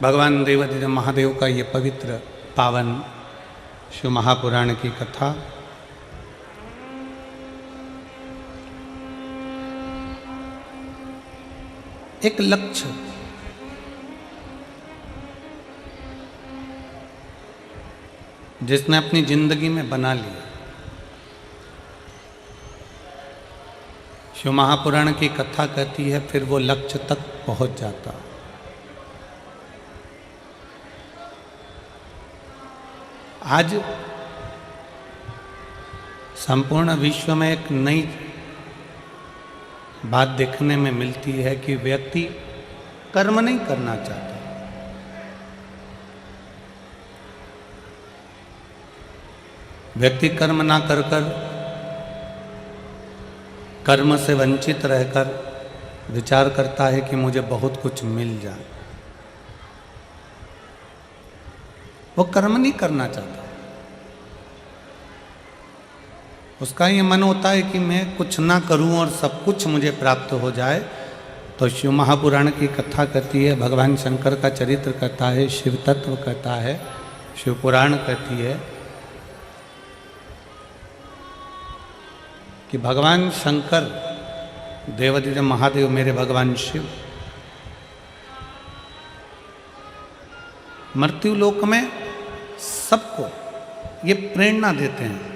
भगवान देवाधिदेव महादेव का ये पवित्र पावन शिव महापुराण की कथा एक लक्ष्य जिसने अपनी जिंदगी में बना लिया। शिव महापुराण की कथा कहती है फिर वो लक्ष्य तक पहुंच जाता। आज संपूर्ण विश्व में एक नई बात देखने में मिलती है कि व्यक्ति कर्म नहीं करना चाहता। व्यक्ति कर्म ना कर कर कर्म से वंचित रहकर विचार करता है कि मुझे बहुत कुछ मिल जाए। वो कर्म नहीं करना चाहता। उसका ये मन होता है कि मैं कुछ ना करूं और सब कुछ मुझे प्राप्त हो जाए। तो शिव महापुराण की कथा कहती है, भगवान शंकर का चरित्र कहता है, शिव तत्व कहता है, शिव पुराण कहती है कि भगवान शंकर देवाधिदेव महादेव मेरे भगवान शिव मृत्यु लोक में सबको ये प्रेरणा देते हैं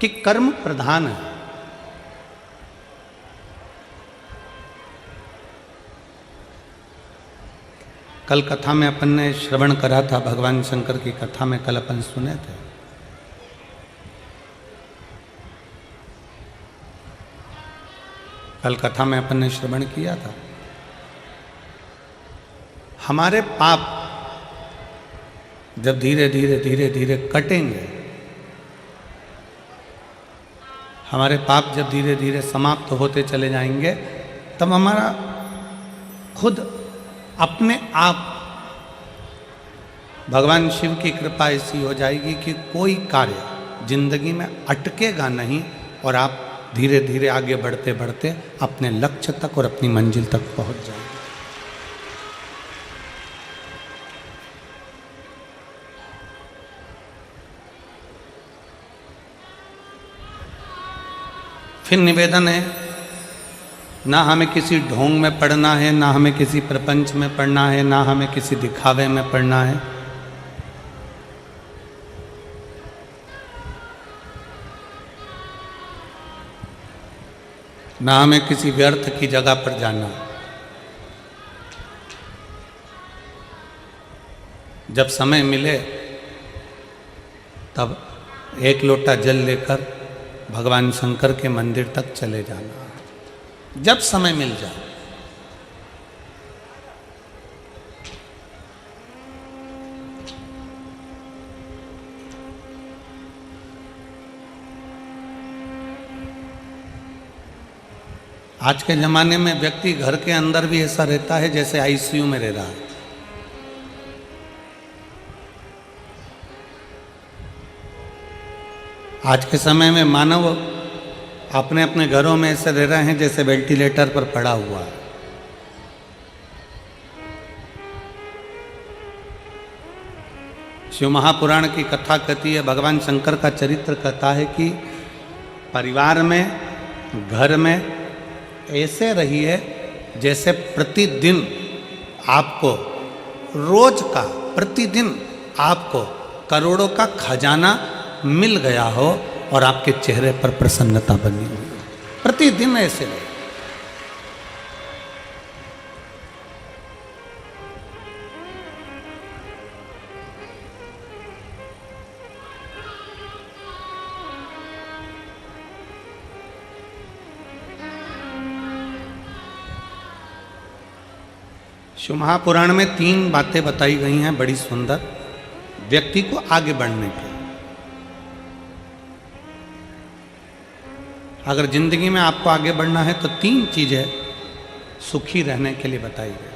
कि कर्म प्रधान है। कल कथा में अपन ने श्रवण करा था, भगवान शंकर की कथा में कल अपन सुने थे। कल कथा में अपन ने श्रवण किया था। हमारे पाप जब धीरे धीरे धीरे धीरे कटेंगे, हमारे पाप जब धीरे धीरे समाप्त होते चले जाएंगे, तब हमारा खुद अपने आप भगवान शिव की कृपा ऐसी हो जाएगी कि कोई कार्य जिंदगी में अटकेगा नहीं और आप धीरे धीरे आगे बढ़ते बढ़ते अपने लक्ष्य तक और अपनी मंजिल तक पहुंच जाएंगे। फिर निवेदन है, ना हमें किसी ढोंग में पढ़ना है, ना हमें किसी प्रपंच में पढ़ना है, ना हमें किसी दिखावे में पढ़ना है। ना हमें किसी व्यर्थ की जगह पर जाना। जब समय मिले तब एक लोटा जल लेकर भगवान शंकर के मंदिर तक चले जाना, जब समय मिल जाए। आज के जमाने में व्यक्ति घर के अंदर भी ऐसा रहता है जैसे आईसीयू में रह रहा है। आज के समय में मानव अपने अपने घरों में ऐसे रह रहे हैं जैसे वेंटिलेटर पर पड़ा हुआ है। शिव महापुराण की कथा कहती है, भगवान शंकर का चरित्र कहता है कि परिवार में, घर में ऐसे रहिए जैसे प्रतिदिन आपको, रोज का प्रतिदिन आपको करोड़ों का खजाना मिल गया हो और आपके चेहरे पर प्रसन्नता बनी हुई हो। प्रतिदिन ऐसे रहे। शिव महापुराण में 3 बातें बताई गई हैं बड़ी सुंदर, व्यक्ति को आगे बढ़ने के। अगर जिंदगी में आपको आगे बढ़ना है तो 3 चीजें सुखी रहने के लिए बताई गई।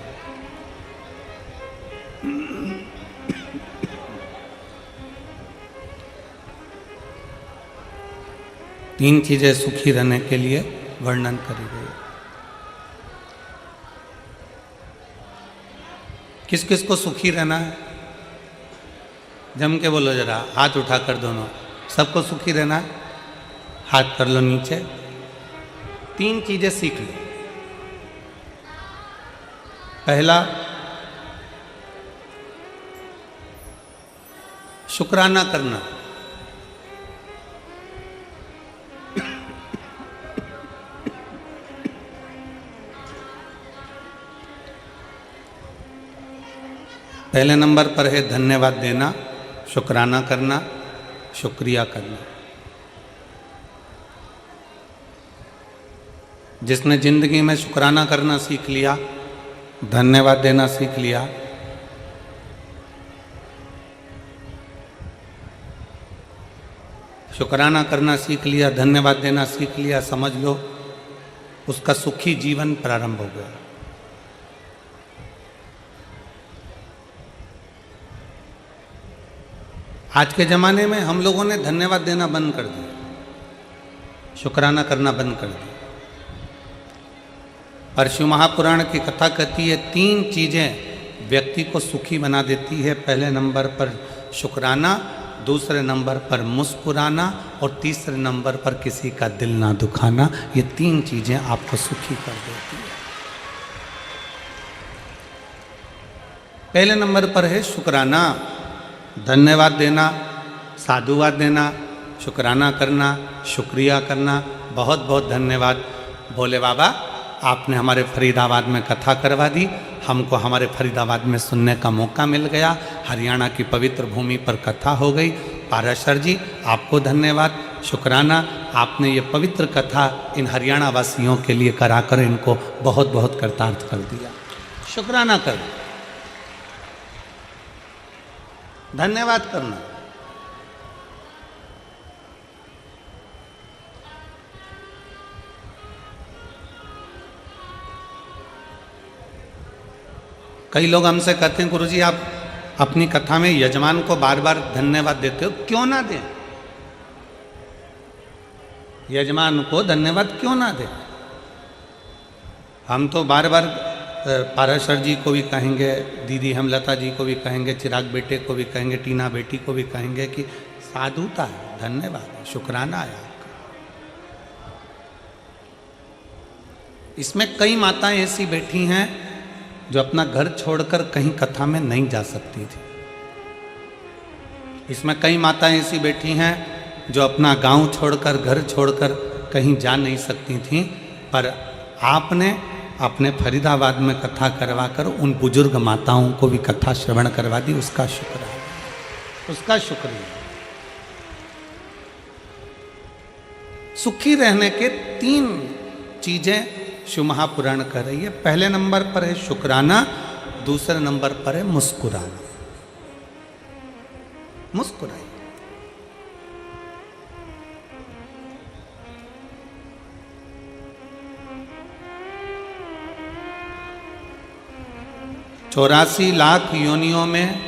तीन चीजें सुखी रहने के लिए वर्णन करी गई। किस किस को सुखी रहना है? जम के बोलो जरा, हाथ उठाकर दोनों। सबको सुखी रहना है? हाथ कर लो नीचे। 3 चीजें सीख लो। पहला, शुक्राना करना। पहले नंबर पर है धन्यवाद देना, शुक्राना करना, शुक्रिया करना। जिसने जिंदगी में शुक्राना करना सीख लिया, धन्यवाद देना सीख लिया, शुक्राना करना सीख लिया, धन्यवाद देना सीख लिया, समझ लो उसका सुखी जीवन प्रारंभ हो गया। आज के ज़माने में हम लोगों ने धन्यवाद देना बंद कर दिया, शुक्राना करना बंद कर दिया। पर शिव महापुराण की कथा कहती है 3 चीज़ें व्यक्ति को सुखी बना देती है। पहले नंबर पर शुक्राना, दूसरे नंबर पर मुस्कुराना और तीसरे नंबर पर किसी का दिल ना दुखाना। ये 3 चीज़ें आपको सुखी कर देती है। पहले नंबर पर है शुक्राना, धन्यवाद देना, साधुवाद देना, शुक्राना करना, शुक्रिया करना। बहुत बहुत धन्यवाद भोले बाबा, आपने हमारे फरीदाबाद में कथा करवा दी, हमको हमारे फरीदाबाद में सुनने का मौका मिल गया। हरियाणा की पवित्र भूमि पर कथा हो गई। पाराशर जी आपको धन्यवाद, शुक्राना, आपने ये पवित्र कथा इन हरियाणा वासियों के लिए कराकर इनको बहुत बहुत कृतार्थ कर दिया। शुक्राना कर, धन्यवाद करना। कई लोग हमसे कहते हैं गुरुजी आप अपनी कथा में यजमान को बार बार धन्यवाद देते हो, क्यों ना दें? यजमान को धन्यवाद क्यों ना दें? हम तो बार बार पाराशर जी को भी कहेंगे, दीदी हेमलता जी को भी कहेंगे, चिराग बेटे को भी कहेंगे, टीना बेटी को भी कहेंगे कि साधुता है, धन्यवाद है, शुक्राना है आपका। इसमें कई माताएं ऐसी बैठी हैं जो अपना घर छोड़कर कहीं कथा में नहीं जा सकती थी। इसमें कई माताएं ऐसी बैठी हैं जो अपना गांव छोड़कर, घर छोड़कर कहीं जा नहीं सकती थीं, पर आपने अपने फरीदाबाद में कथा करवाकर उन बुजुर्ग माताओं को भी कथा श्रवण करवा दी। उसका शुक्र है, उसका शुक्रिया। सुखी रहने के 3 चीजें शिव महापुराण कह रही है। पहले नंबर पर है शुक्राना, दूसरे नंबर पर है मुस्कुराना। मुस्कुराइए। चौरासी लाख योनियों में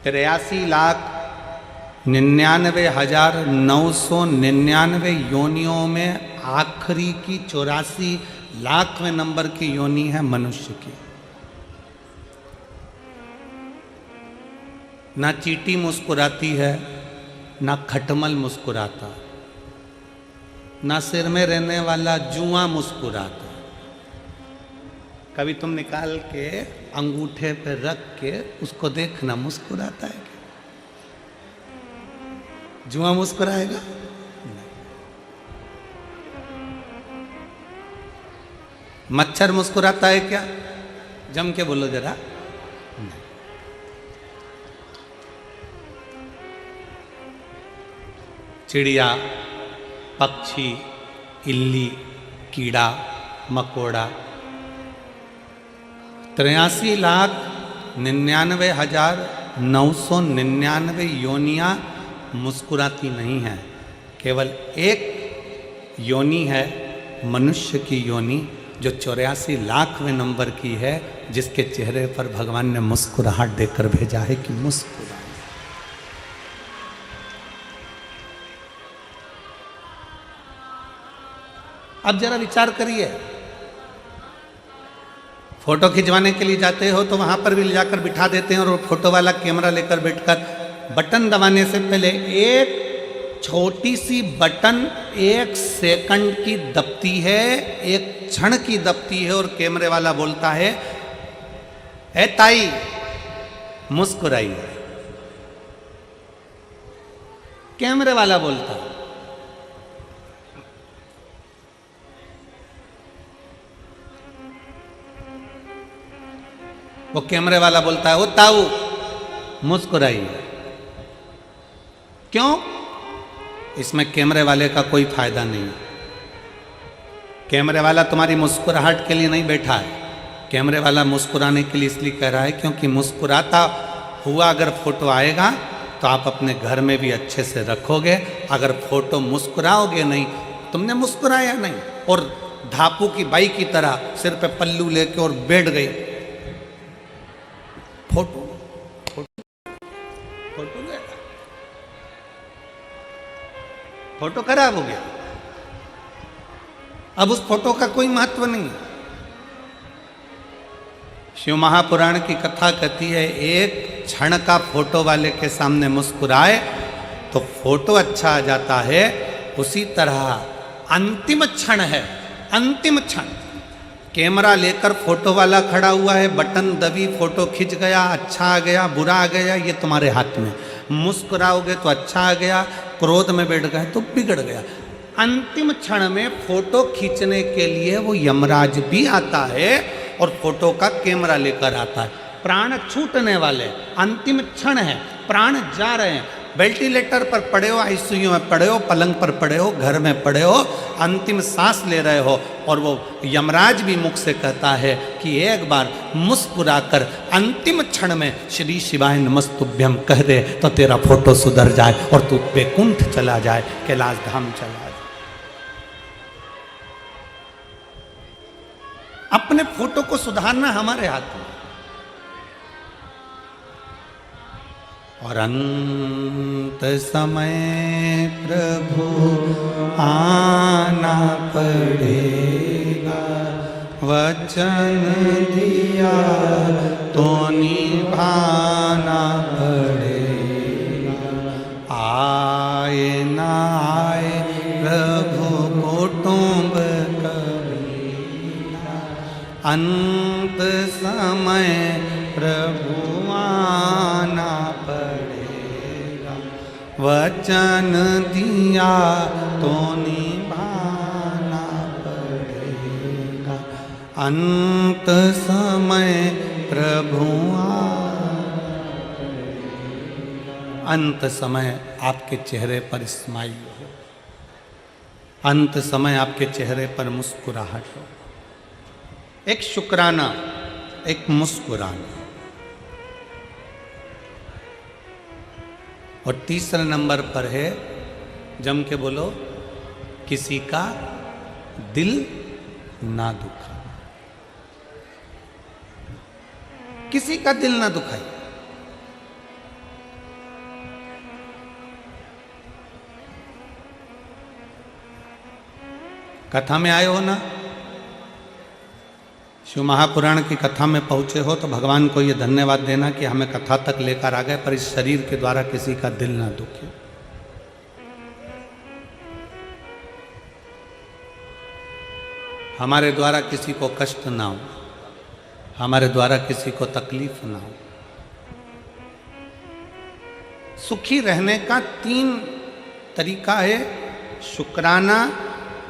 83,99,999 योनियों में आखिरी की 84 लाखवें नंबर की योनि है मनुष्य की। ना चींटी मुस्कुराती है, ना खटमल मुस्कुराता, ना सिर में रहने वाला जुआ मुस्कुराता। कभी तुम निकाल के अंगूठे पे रख के उसको देखना, मुस्कुराता है क्या? जुआ मुस्कुराएगा? मच्छर मुस्कुराता है क्या? जम के बोलो जरा। चिड़िया, पक्षी, इल्ली, कीड़ा, मकोड़ा, 83,99,999 योनियां मुस्कुराती नहीं हैं। केवल एक योनि है मनुष्य की योनि, जो 84 लाखवें नंबर की है, जिसके चेहरे पर भगवान ने मुस्कुराहट देकर भेजा है कि मुस्कुरा। अब जरा विचार करिए, फोटो खिंचवाने के लिए जाते हो तो वहां पर भी ले जाकर बिठा देते हैं और वो फोटो वाला कैमरा लेकर बैठकर बटन दबाने से पहले एक छोटी सी बटन 1 सेकंड की दबती है, 1 क्षण की दबती है और कैमरे वाला बोलता है ए ताई मुस्कुराइए। कैमरे वाला बोलता है। वो कैमरे वाला बोलता है ओ ताऊ मुस्कुराइए। क्यों? इसमें कैमरे वाले का कोई फायदा नहीं। कैमरे वाला तुम्हारी मुस्कुराहट के लिए नहीं बैठा है। कैमरे वाला मुस्कुराने के लिए इसलिए कह रहा है क्योंकि मुस्कुराता हुआ अगर फोटो आएगा तो आप अपने घर में भी अच्छे से रखोगे। अगर फोटो मुस्कुराओगे नहीं, तुमने मुस्कुराया नहीं और धापू की बाई की तरह सिर पे पल्लू लेके और बैठ गई, फोटो गया, फोटो खराब हो गया। अब उस फोटो का कोई महत्व नहीं। शिव महापुराण की कथा कहती है एक क्षण का फोटो वाले के सामने मुस्कुराए तो फोटो अच्छा आ जाता है। उसी तरह अंतिम क्षण है, अंतिम क्षण कैमरा लेकर फोटो वाला खड़ा हुआ है, बटन दबी, फोटो खिंच गया, अच्छा आ गया, बुरा आ गया, ये तुम्हारे हाथ में। मुस्कुराओगे तो अच्छा आ गया, क्रोध में बैठ गए तो बिगड़ गया। अंतिम क्षण में फोटो खींचने के लिए वो यमराज भी आता है और फोटो का कैमरा लेकर आता है। प्राण छूटने वाले अंतिम क्षण है, प्राण जा रहे हैं, वेंटिलेटर पर पड़े हो, आईसीयू में पड़े हो, पलंग पर पड़े हो, घर में पड़े हो, अंतिम सांस ले रहे हो और वो यमराज भी मुख से कहता है कि एक बार मुस्कुराकर अंतिम क्षण में श्री शिवाय नमस्तुभ्यम कह दे तो तेरा फोटो सुधर जाए और तू बैकुंठ चला जाए, कैलाश धाम चला जाए। अपने फोटो को सुधारना हमारे हाथ में। और अंत समय प्रभु आना पड़ेगा, वचन दिया तो निभाना पड़ेगा। आए ना आए प्रभु कुटुंब कबीरा, अंत समय प्रभु आना पड़ेगा, वचन दिया तो निभाना पड़ेगा। अंत समय प्रभु अंत समय आपके चेहरे पर स्माइल हो, अंत समय आपके चेहरे पर मुस्कुराहट हो, एक शुक्राना, एक मुस्कुराना। और तीसरे नंबर पर है, जम के बोलो, किसी का दिल ना दुखाए, किसी का दिल ना दुखाए। कथा में आए हो ना, शिव महापुराण की कथा में पहुंचे हो तो भगवान को ये धन्यवाद देना कि हमें कथा तक लेकर आ गए, पर इस शरीर के द्वारा किसी का दिल ना दुखे। हमारे द्वारा किसी को कष्ट ना हो, हमारे द्वारा किसी को तकलीफ ना हो। सुखी रहने का 3 तरीका है। शुक्राना,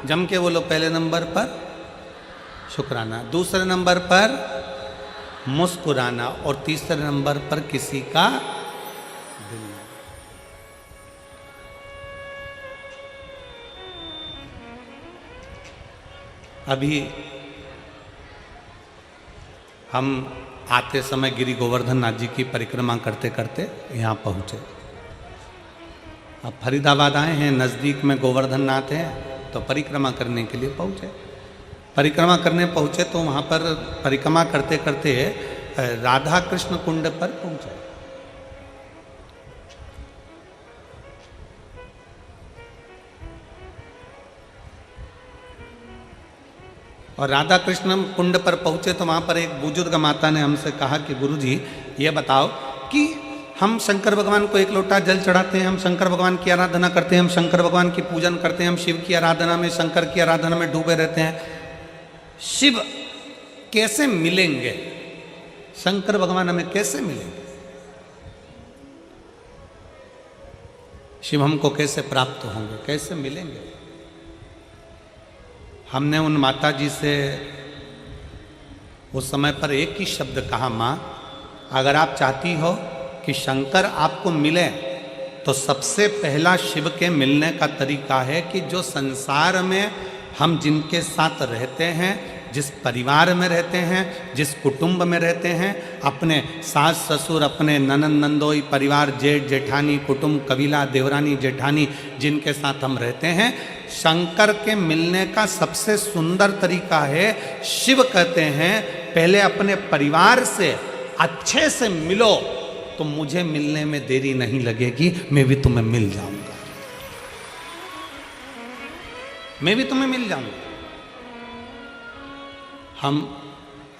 जम के बोलो पहले नंबर पर शुक्राना, दूसरे नंबर पर मुस्कुराना और तीसरे नंबर पर किसी का दिल। अभी हम आते समय गिरि गोवर्धन नाथ जी की परिक्रमा करते करते यहाँ पहुँचे। अब फरीदाबाद आए हैं, नज़दीक में गोवर्धन नाथ है तो परिक्रमा करने के लिए पहुँचे। परिक्रमा करने पहुँचे तो वहाँ पर परिक्रमा करते करते राधा कृष्ण कुंड पर पहुँचे। और राधा कृष्ण कुंड पर पहुंचे तो वहाँ पर एक बुजुर्ग माता ने हमसे कहा कि गुरुजी ये बताओ कि हम शंकर भगवान को एक लोटा जल चढ़ाते हैं, हम शंकर भगवान की आराधना करते हैं, हम शंकर भगवान की पूजन करते हैं, हम शिव की आराधना में, शंकर की आराधना में डूबे रहते हैं। शिव कैसे मिलेंगे? शंकर भगवान हमें कैसे मिलेंगे? शिव हमको कैसे प्राप्त होंगे, कैसे मिलेंगे? हमने उन माता जी से उस समय पर एक ही शब्द कहा, माँ अगर आप चाहती हो कि शंकर आपको मिले तो सबसे पहला शिव के मिलने का तरीका है कि जो संसार में हम जिनके साथ रहते हैं, जिस परिवार में रहते हैं, जिस कुटुंब में रहते हैं, अपने सास ससुर, अपने ननंद नंदोई, परिवार, जेठ जेठानी, कुटुंब, कबीला, देवरानी जेठानी, जिनके साथ हम रहते हैं, शंकर के मिलने का सबसे सुंदर तरीका है, शिव कहते हैं पहले अपने परिवार से अच्छे से मिलो तो मुझे मिलने में देरी नहीं लगेगी, मैं भी तुम्हें मिल जाऊंगा, मैं भी तुम्हें मिल जाऊंगा। हम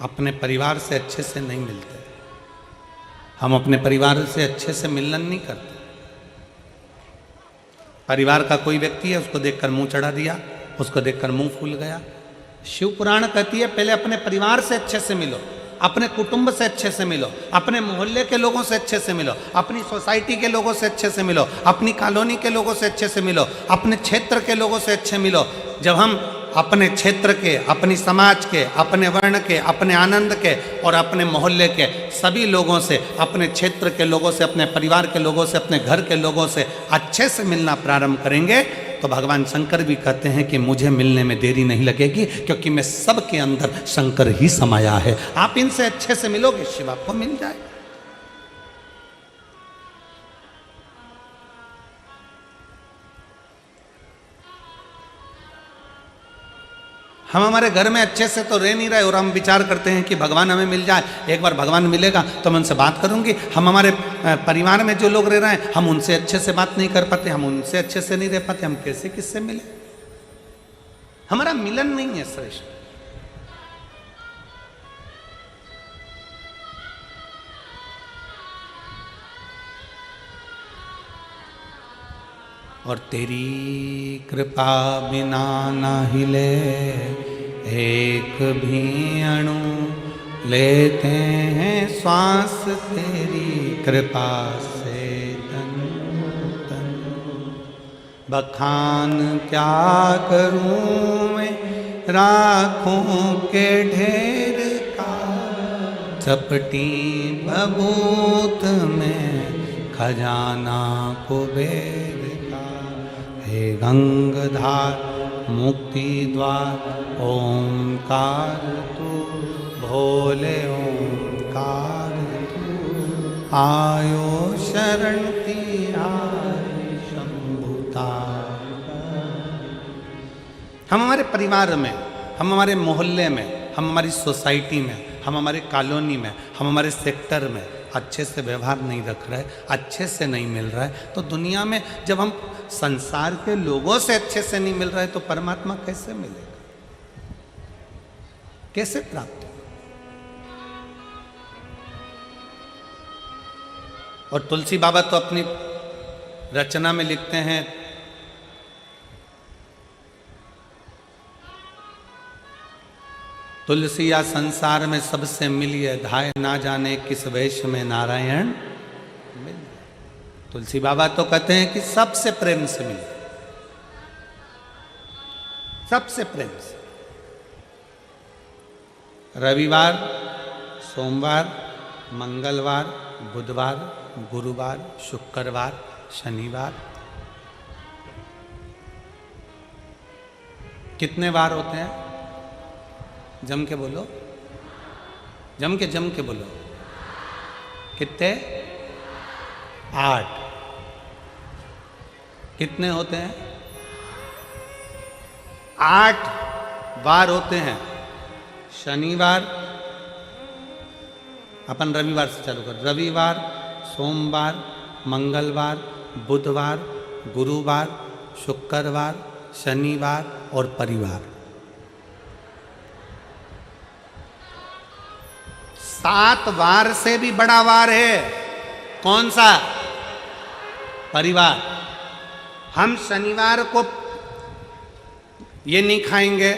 अपने परिवार से अच्छे से नहीं मिलते, हम अपने परिवार से अच्छे से मिलन नहीं करते। परिवार का कोई व्यक्ति है, उसको देखकर मुंह चढ़ा दिया, उसको देखकर मुंह फूल गया। शिव पुराण कहती है पहले अपने परिवार से अच्छे से मिलो, अपने कुटुंब से अच्छे से मिलो, अपने मोहल्ले के लोगों से अच्छे से मिलो, अपनी सोसाइटी के लोगों से अच्छे से मिलो, अपनी कॉलोनी के लोगों से अच्छे से मिलो, अपने क्षेत्र के लोगों से अच्छे मिलो। जब हम अपने क्षेत्र के, अपनी समाज के, अपने वर्ण के, अपने आनंद के और अपने मोहल्ले के सभी लोगों से, अपने क्षेत्र के लोगों से, अपने परिवार के लोगों से, अपने घर के लोगों से अच्छे से मिलना प्रारंभ करेंगे तो भगवान शंकर भी कहते हैं कि मुझे मिलने में देरी नहीं लगेगी, क्योंकि मैं सबके अंदर शंकर ही समाया है। आप इनसे अच्छे से मिलोगे, शिव आपको मिल जाए। हम हमारे घर में अच्छे से तो रह नहीं रहे और हम विचार करते हैं कि भगवान हमें मिल जाए, एक बार भगवान मिलेगा तो मैं उनसे बात करूंगी। हम हमारे परिवार में जो लोग रह रहे हैं, हम उनसे अच्छे से बात नहीं कर पाते, हम उनसे अच्छे से नहीं रह पाते, हम कैसे किससे मिले? हमारा मिलन नहीं है श्रेष्ठ। और तेरी कृपा बिना न हिले एक भी अणु, लेते हैं श्वास तेरी कृपा से तन तन। बखान क्या करूं मैं राखों के ढेर का, चपटी भभूत में खजाना कुबेर। हे गंगाधार मुक्ति द्वार ओंकार तू, भोले ओंकार तू, आयो शरण तिहारी शंभुता। हम हमारे परिवार में, हम हमारे मोहल्ले में, हम हमारी सोसाइटी में, हम हमारे कॉलोनी में, हम हमारे सेक्टर में अच्छे से व्यवहार नहीं रख रहे, अच्छे से नहीं मिल रहा है, तो दुनिया में जब हम संसार के लोगों से अच्छे से नहीं मिल रहे तो परमात्मा कैसे मिलेगा, कैसे प्राप्त होगा? और तुलसी बाबा तो अपनी रचना में लिखते हैं, तुलसिया संसार में सबसे मिलिए, धाय ना जाने किस वेश में नारायण मिल। तुलसी बाबा तो कहते हैं कि सबसे प्रेम से मिले, सबसे प्रेम से। रविवार, सोमवार, मंगलवार, बुधवार, गुरुवार, शुक्रवार, शनिवार, कितने वार होते हैं? जम के बोलो, जम के बोलो। कितने? 8। कितने होते हैं? 8 वार होते हैं। शनिवार, अपन रविवार से चालू कर, रविवार, सोमवार, मंगलवार, बुधवार, गुरुवार, शुक्रवार, शनिवार और परिवार। 7 वार से भी बड़ा वार है। कौन सा? परिवार। हम शनिवार को ये नहीं खाएंगे,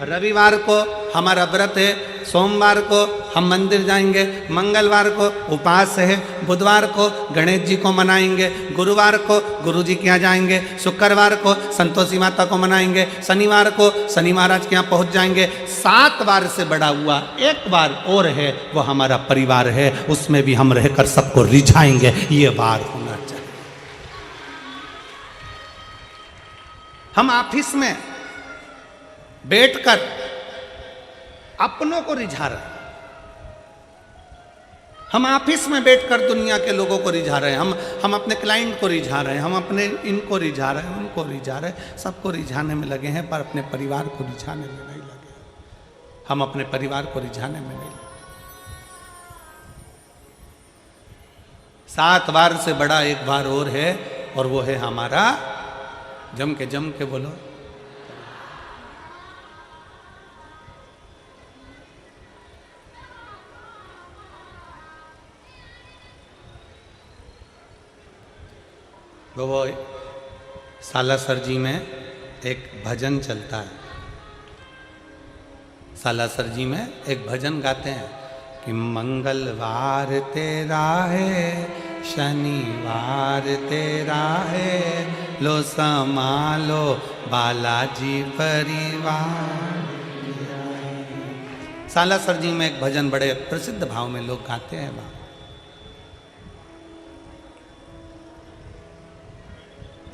रविवार को हमारा व्रत है, सोमवार को हम मंदिर जाएंगे, मंगलवार को उपास है, बुधवार को गणेश जी को मनाएंगे, गुरुवार को गुरु जी के यहाँ जाएंगे, शुक्रवार को संतोषी माता को मनाएंगे, शनिवार को शनि महाराज के यहाँ पहुँच जाएंगे। 7 वार से बड़ा हुआ एक वार और है, वो हमारा परिवार है। उसमें भी हम रहकर सबको रिझाएंगे। ये वार होना चाहिए। हम ऑफिस में बैठकर अपनों को रिझा रहे हैं, हम ऑफिस में बैठकर दुनिया के लोगों को रिझा रहे हैं, हम अपने क्लाइंट को रिझा रहे हैं, हम अपने इनको रिझा rहे हैं, उनको रिझा रहे हैं, सबको रिझाने में लगे हैं, पर अपने परिवार को रिझाने में नहीं लगे। हम अपने परिवार को रिझाने में नहीं लगे। 7 वार से बड़ा एक वार और है, और वो है हमारा, जम के बोलो, वो सालासर जी में एक भजन चलता है। सालासर जी में एक भजन गाते हैं कि मंगलवार तेरा है, शनिवार तेरा है, लो संभालो बालाजी परिवार। सालासर जी में एक भजन बड़े प्रसिद्ध भाव में लोग गाते हैं। वहाँ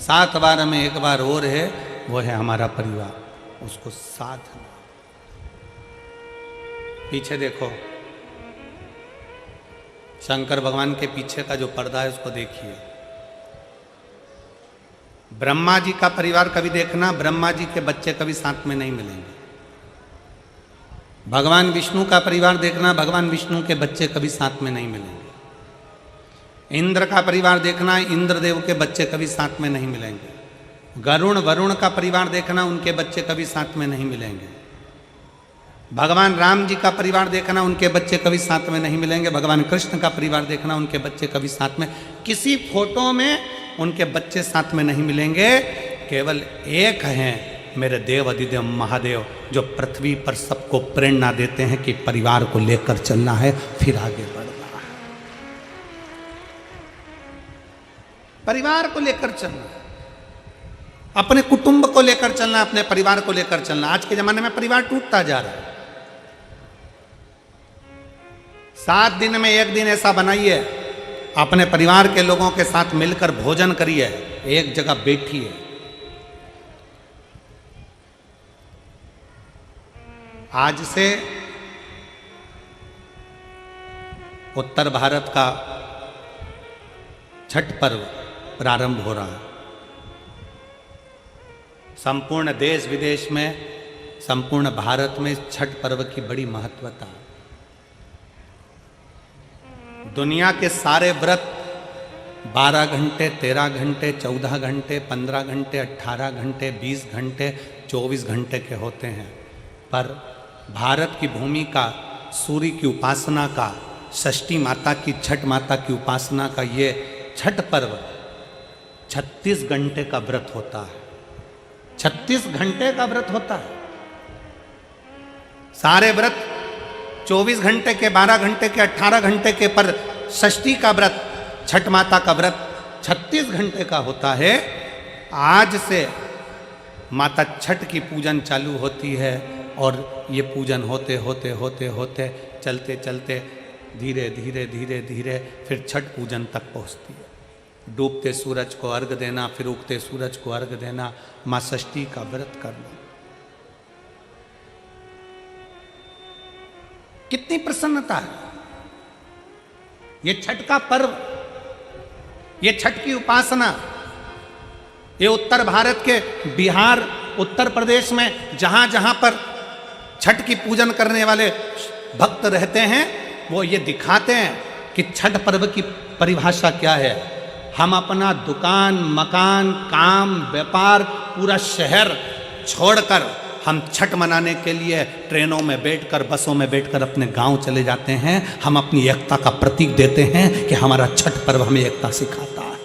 7 वार में एक बार और है, वो है हमारा परिवार, उसको साथ में। पीछे देखो, शंकर भगवान के पीछे का जो पर्दा है उसको देखिए। ब्रह्मा जी का परिवार कभी देखना, ब्रह्मा जी के बच्चे कभी साथ में नहीं मिलेंगे। भगवान विष्णु का परिवार देखना, भगवान विष्णु के बच्चे कभी साथ में नहीं मिलेंगे। इंद्र का परिवार देखना, इंद्रदेव के बच्चे कभी साथ में नहीं मिलेंगे। वरुण का परिवार देखना, उनके बच्चे कभी साथ में नहीं मिलेंगे। भगवान राम जी का परिवार देखना, उनके बच्चे कभी साथ में नहीं मिलेंगे। भगवान कृष्ण का परिवार देखना, उनके बच्चे कभी साथ में, किसी फोटो में उनके बच्चे साथ में नहीं मिलेंगे। केवल एक हैं मेरे देव अधिदेव महादेव, जो पृथ्वी पर सबको प्रेरणा देते हैं कि परिवार को लेकर चलना है, फिर आगे बढ़ना है। परिवार को लेकर चलना, अपने कुटुंब को लेकर चलना, अपने परिवार को लेकर चलना। आज के जमाने में परिवार टूटता जा रहा है। 7 दिन में एक दिन ऐसा बनाइए, अपने परिवार के लोगों के साथ मिलकर भोजन करिए, एक जगह बैठिए। आज से उत्तर भारत का छठ पर्व प्रारंभ हो रहा है। संपूर्ण देश विदेश में, संपूर्ण भारत में छठ पर्व की बड़ी महत्वता। दुनिया के सारे व्रत 12 घंटे, 13 घंटे, 14 घंटे, 15 घंटे, 18 घंटे, 20 घंटे, 24 घंटे के होते हैं, पर भारत की भूमि का, सूर्य की उपासना का, षष्ठी माता की, छठ माता की उपासना का ये छठ पर्व 36 घंटे का व्रत होता है। 36 घंटे का व्रत होता है। सारे व्रत 24 घंटे के, 12 घंटे के, 18 घंटे के, पर षष्ठी का व्रत, छठ माता का व्रत 36 घंटे का होता है। आज से माता छठ की पूजन चालू होती है, और ये पूजन होते होते होते होते चलते चलते धीरे धीरे धीरे धीरे फिर छठ पूजन तक पहुँचती है। डूबते सूरज को अर्घ देना, फिर उगते सूरज को अर्घ देना, माँ षष्ठी का व्रत करना। कितनी प्रसन्नता है। ये छठ का पर्व, ये छठ की उपासना, ये उत्तर भारत के बिहार, उत्तर प्रदेश में जहां जहां पर छठ की पूजन करने वाले भक्त रहते हैं, वो ये दिखाते हैं कि छठ पर्व की परिभाषा क्या है। हम अपना दुकान, मकान, काम, व्यापार, पूरा शहर छोड़कर हम छठ मनाने के लिए ट्रेनों में बैठकर, बसों में बैठकर अपने गांव चले जाते हैं। हम अपनी एकता का प्रतीक देते हैं कि हमारा छठ पर्व हमें एकता सिखाता है।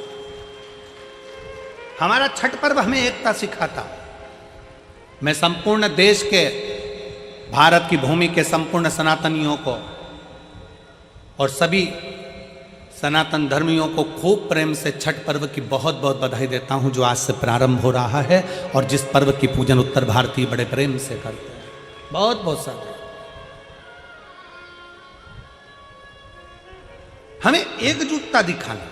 हमारा छठ पर्व हमें एकता सिखाता है। मैं संपूर्ण देश के, भारत की भूमि के संपूर्ण सनातनियों को और सभी सनातन धर्मियों को खूब प्रेम से छठ पर्व की बहुत बहुत बधाई देता हूं, जो आज से प्रारंभ हो रहा है और जिस पर्व की पूजन उत्तर भारतीय बड़े प्रेम से करते हैं। बहुत बहुत सारे हमें एकजुटता दिखाना।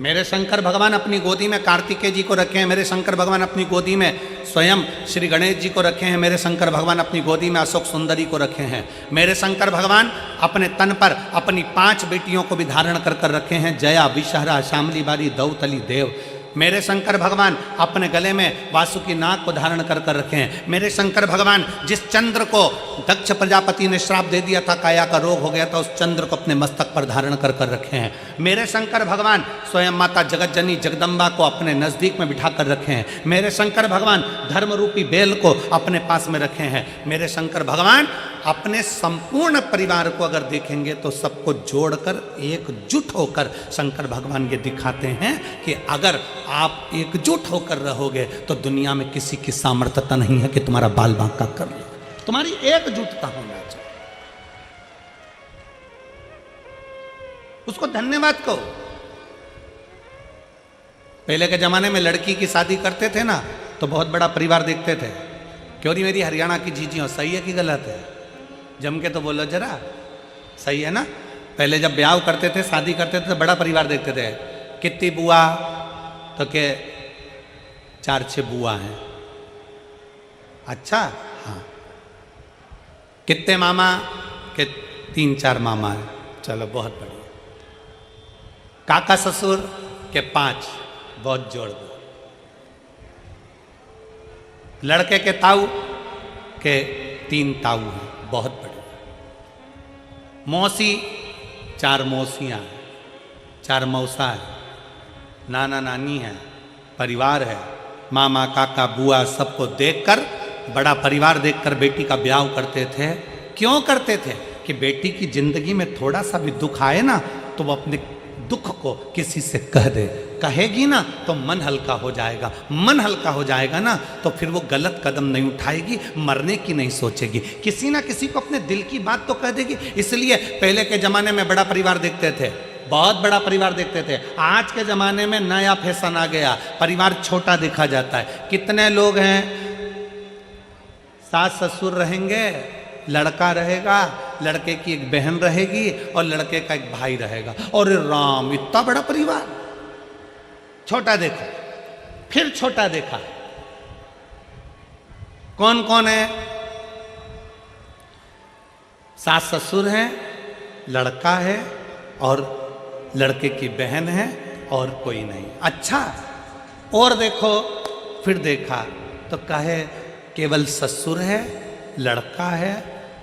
मेरे शंकर भगवान अपनी गोदी में कार्तिकेय जी को रखे हैं, मेरे शंकर भगवान अपनी गोदी में स्वयं श्री गणेश जी को रखे हैं, मेरे शंकर भगवान अपनी गोदी में अशोक सुंदरी को रखे हैं, मेरे शंकर भगवान अपने तन पर अपनी 5 बेटियों को भी धारण कर कर रखे हैं, जया, विषहरा, शामली बारी, दौतली, देव। मेरे शंकर भगवान अपने गले में वासुकी नाग को धारण कर कर रखे हैं। मेरे शंकर भगवान जिस चंद्र को दक्ष प्रजापति ने श्राप दे दिया था, काया का रोग हो गया था, उस चंद्र को अपने मस्तक पर धारण कर कर रखे हैं। मेरे शंकर भगवान स्वयं माता जगतजननी जगदम्बा को अपने नजदीक में बिठा कर रखे हैं। मेरे शंकर भगवान धर्म रूपी बेल को अपने पास में रखे हैं। मेरे शंकर भगवान अपने संपूर्ण परिवार को अगर देखेंगे तो सबको जोड़कर एकजुट होकर शंकर भगवान ये दिखाते हैं कि अगर आप एकजुट होकर रहोगे तो दुनिया में किसी की सामर्थ्यता नहीं है कि तुम्हारा बाल बांका कर ले। तुम्हारी एकजुटता होना चाहिए। उसको धन्यवाद कहो। पहले के जमाने में लड़की की शादी करते थे ना तो बहुत बड़ा परिवार देखते थे। क्यों नहीं मेरी हरियाणा की जीजियों, सही है कि गलत है? जम के तो बोलो जरा, सही है ना? पहले जब ब्याह करते थे, शादी करते थे तो बड़ा परिवार देखते थे। कितनी बुआ? तो के 4-6 बुआ हैं। अच्छा, हाँ। कितने मामा? के 3-4 मामा हैं। चलो बहुत बढ़िया। काका ससुर के 5, बहुत जोड़ दो। लड़के के ताऊ के 3 ताऊ हैं, बहुत बढ़िया। मौसी 4 मौसियाँ हैं, 4 मौसा है, नाना नानी है, परिवार है, मामा काका बुआ सबको देखकर, बड़ा परिवार देखकर बेटी का ब्याह करते थे। क्यों करते थे? कि बेटी की जिंदगी में थोड़ा सा भी दुख आए ना तो वो अपने दुख को किसी से कह दे। कहेगी ना तो मन हल्का हो जाएगा। मन हल्का हो जाएगा ना तो फिर वो गलत कदम नहीं उठाएगी, मरने की नहीं सोचेगी, किसी ना किसी को अपने दिल की बात तो कह देगी। इसलिए पहले के जमाने में बड़ा परिवार देखते थे, बहुत बड़ा परिवार देखते थे। आज के जमाने में नया फैशन आ गया, परिवार छोटा देखा जाता है। कितने लोग हैं? सास ससुर रहेंगे, लड़का रहेगा, लड़के की एक बहन रहेगी और लड़के का एक भाई रहेगा। और राम, इतना बड़ा परिवार। छोटा देखो, फिर छोटा देखा। कौन कौन है? सास ससुर हैं, लड़का है और लड़के की बहन है और कोई नहीं। अच्छा, और देखो, फिर देखा तो कहे केवल ससुर है, लड़का है,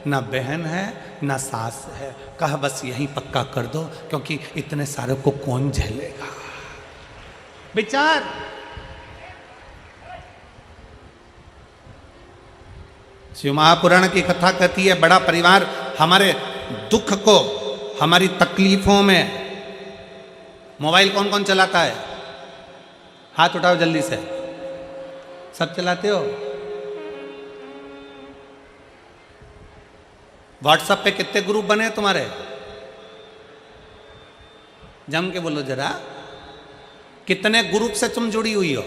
ना बहन है, ना सास है। कहा बस यही पक्का कर दो, क्योंकि इतने सारे को कौन झेलेगा। विचार। शिव महापुराण की कथा कहती है, बड़ा परिवार हमारे दुख को, हमारी तकलीफों में। मोबाइल कौन कौन चलाता है? हाथ उठाओ जल्दी से। सब चलाते हो? व्हाट्सएप पे कितने ग्रुप बने हैं तुम्हारे? जम के बोलो जरा। कितने ग्रुप से तुम जुड़ी हुई हो?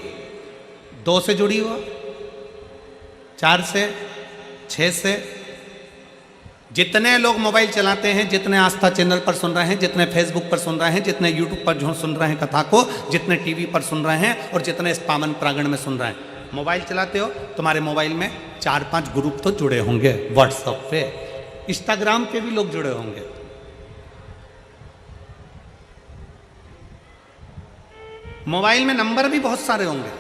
2 से जुड़ी हो? 4 से? 6 से? जितने लोग मोबाइल चलाते हैं, जितने आस्था चैनल पर सुन रहे हैं, जितने फेसबुक पर सुन रहे हैं, जितने यूट्यूब पर जो सुन रहे हैं कथा को, जितने टीवी पर सुन रहे हैं और जितने इस पावन प्रांगण में सुन रहे हैं, मोबाइल चलाते हो, तुम्हारे मोबाइल में 4-5 ग्रुप तो जुड़े होंगे। व्हाट्सएप पे, इंस्टाग्राम पे भी लोग जुड़े होंगे। मोबाइल में नंबर भी बहुत सारे होंगे।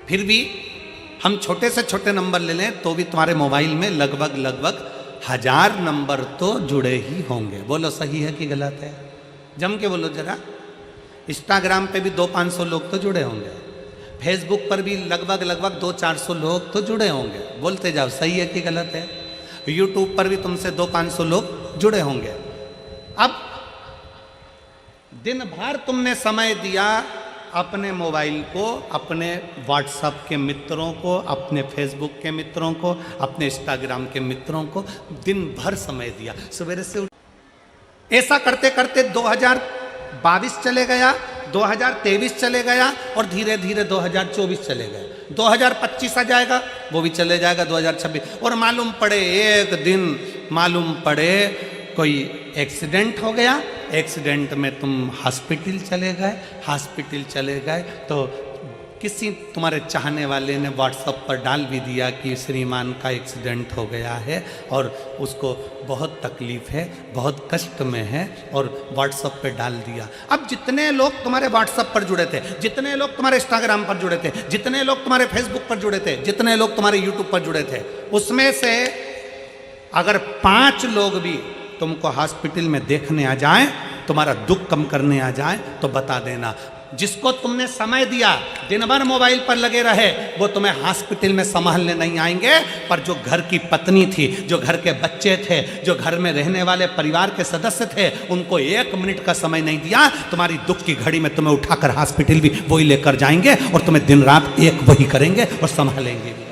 फिर भी हम छोटे से छोटे नंबर ले लें तो भी तुम्हारे मोबाइल में लगभग 1000 नंबर तो जुड़े ही होंगे। बोलो सही है कि गलत है? जम के बोलो जरा। इंस्टाग्राम पे भी 200-500 लोग तो जुड़े होंगे। फेसबुक पर भी लगभग 200-400 लोग तो जुड़े होंगे, बोलते जाओ सही है कि गलत है। यूट्यूब पर भी तुमसे 200-500 लोग जुड़े होंगे। अब दिन भर तुमने समय दिया अपने मोबाइल को, अपने व्हाट्सएप के मित्रों को, अपने फेसबुक के मित्रों को, अपने इंस्टाग्राम के मित्रों को दिन भर समय दिया, सवेरे से ऐसा करते करते 2022 चले गया, 2023 चले गया और धीरे धीरे 2024 चले गए। 2025 आ जाएगा, वो भी चले जाएगा 2026। और मालूम पड़े एक दिन मालूम पड़े कोई एक्सीडेंट हो गया, एक्सीडेंट में तुम हॉस्पिटल चले गए तो किसी तुम्हारे चाहने वाले ने व्हाट्सएप पर डाल भी दिया कि श्रीमान का एक्सीडेंट हो गया है और उसको बहुत तकलीफ है, बहुत कष्ट में है, और व्हाट्सएप पे डाल दिया। अब जितने लोग तुम्हारे व्हाट्सएप पर जुड़े थे, जितने लोग तुम्हारे इंस्टाग्राम पर जुड़े थे, जितने लोग तुम्हारे फेसबुक पर जुड़े थे, जितने लोग तुम्हारे यूट्यूब पर जुड़े थे, उसमें से अगर 5 लोग भी तुमको हॉस्पिटल में देखने आ जाएं, तुम्हारा दुख कम करने आ जाएं, तो बता देना जिसको तुमने समय दिया, दिन भर मोबाइल पर लगे रहे, वो तुम्हें हॉस्पिटल में संभालने नहीं आएंगे। पर जो घर की पत्नी थी, जो घर के बच्चे थे, जो घर में रहने वाले परिवार के सदस्य थे, उनको 1 मिनट का समय नहीं दिया, तुम्हारी दुख की घड़ी में तुम्हें उठाकर हॉस्पिटल भी वही लेकर जाएंगे और तुम्हें दिन रात एक वही करेंगे और संभालेंगे भी।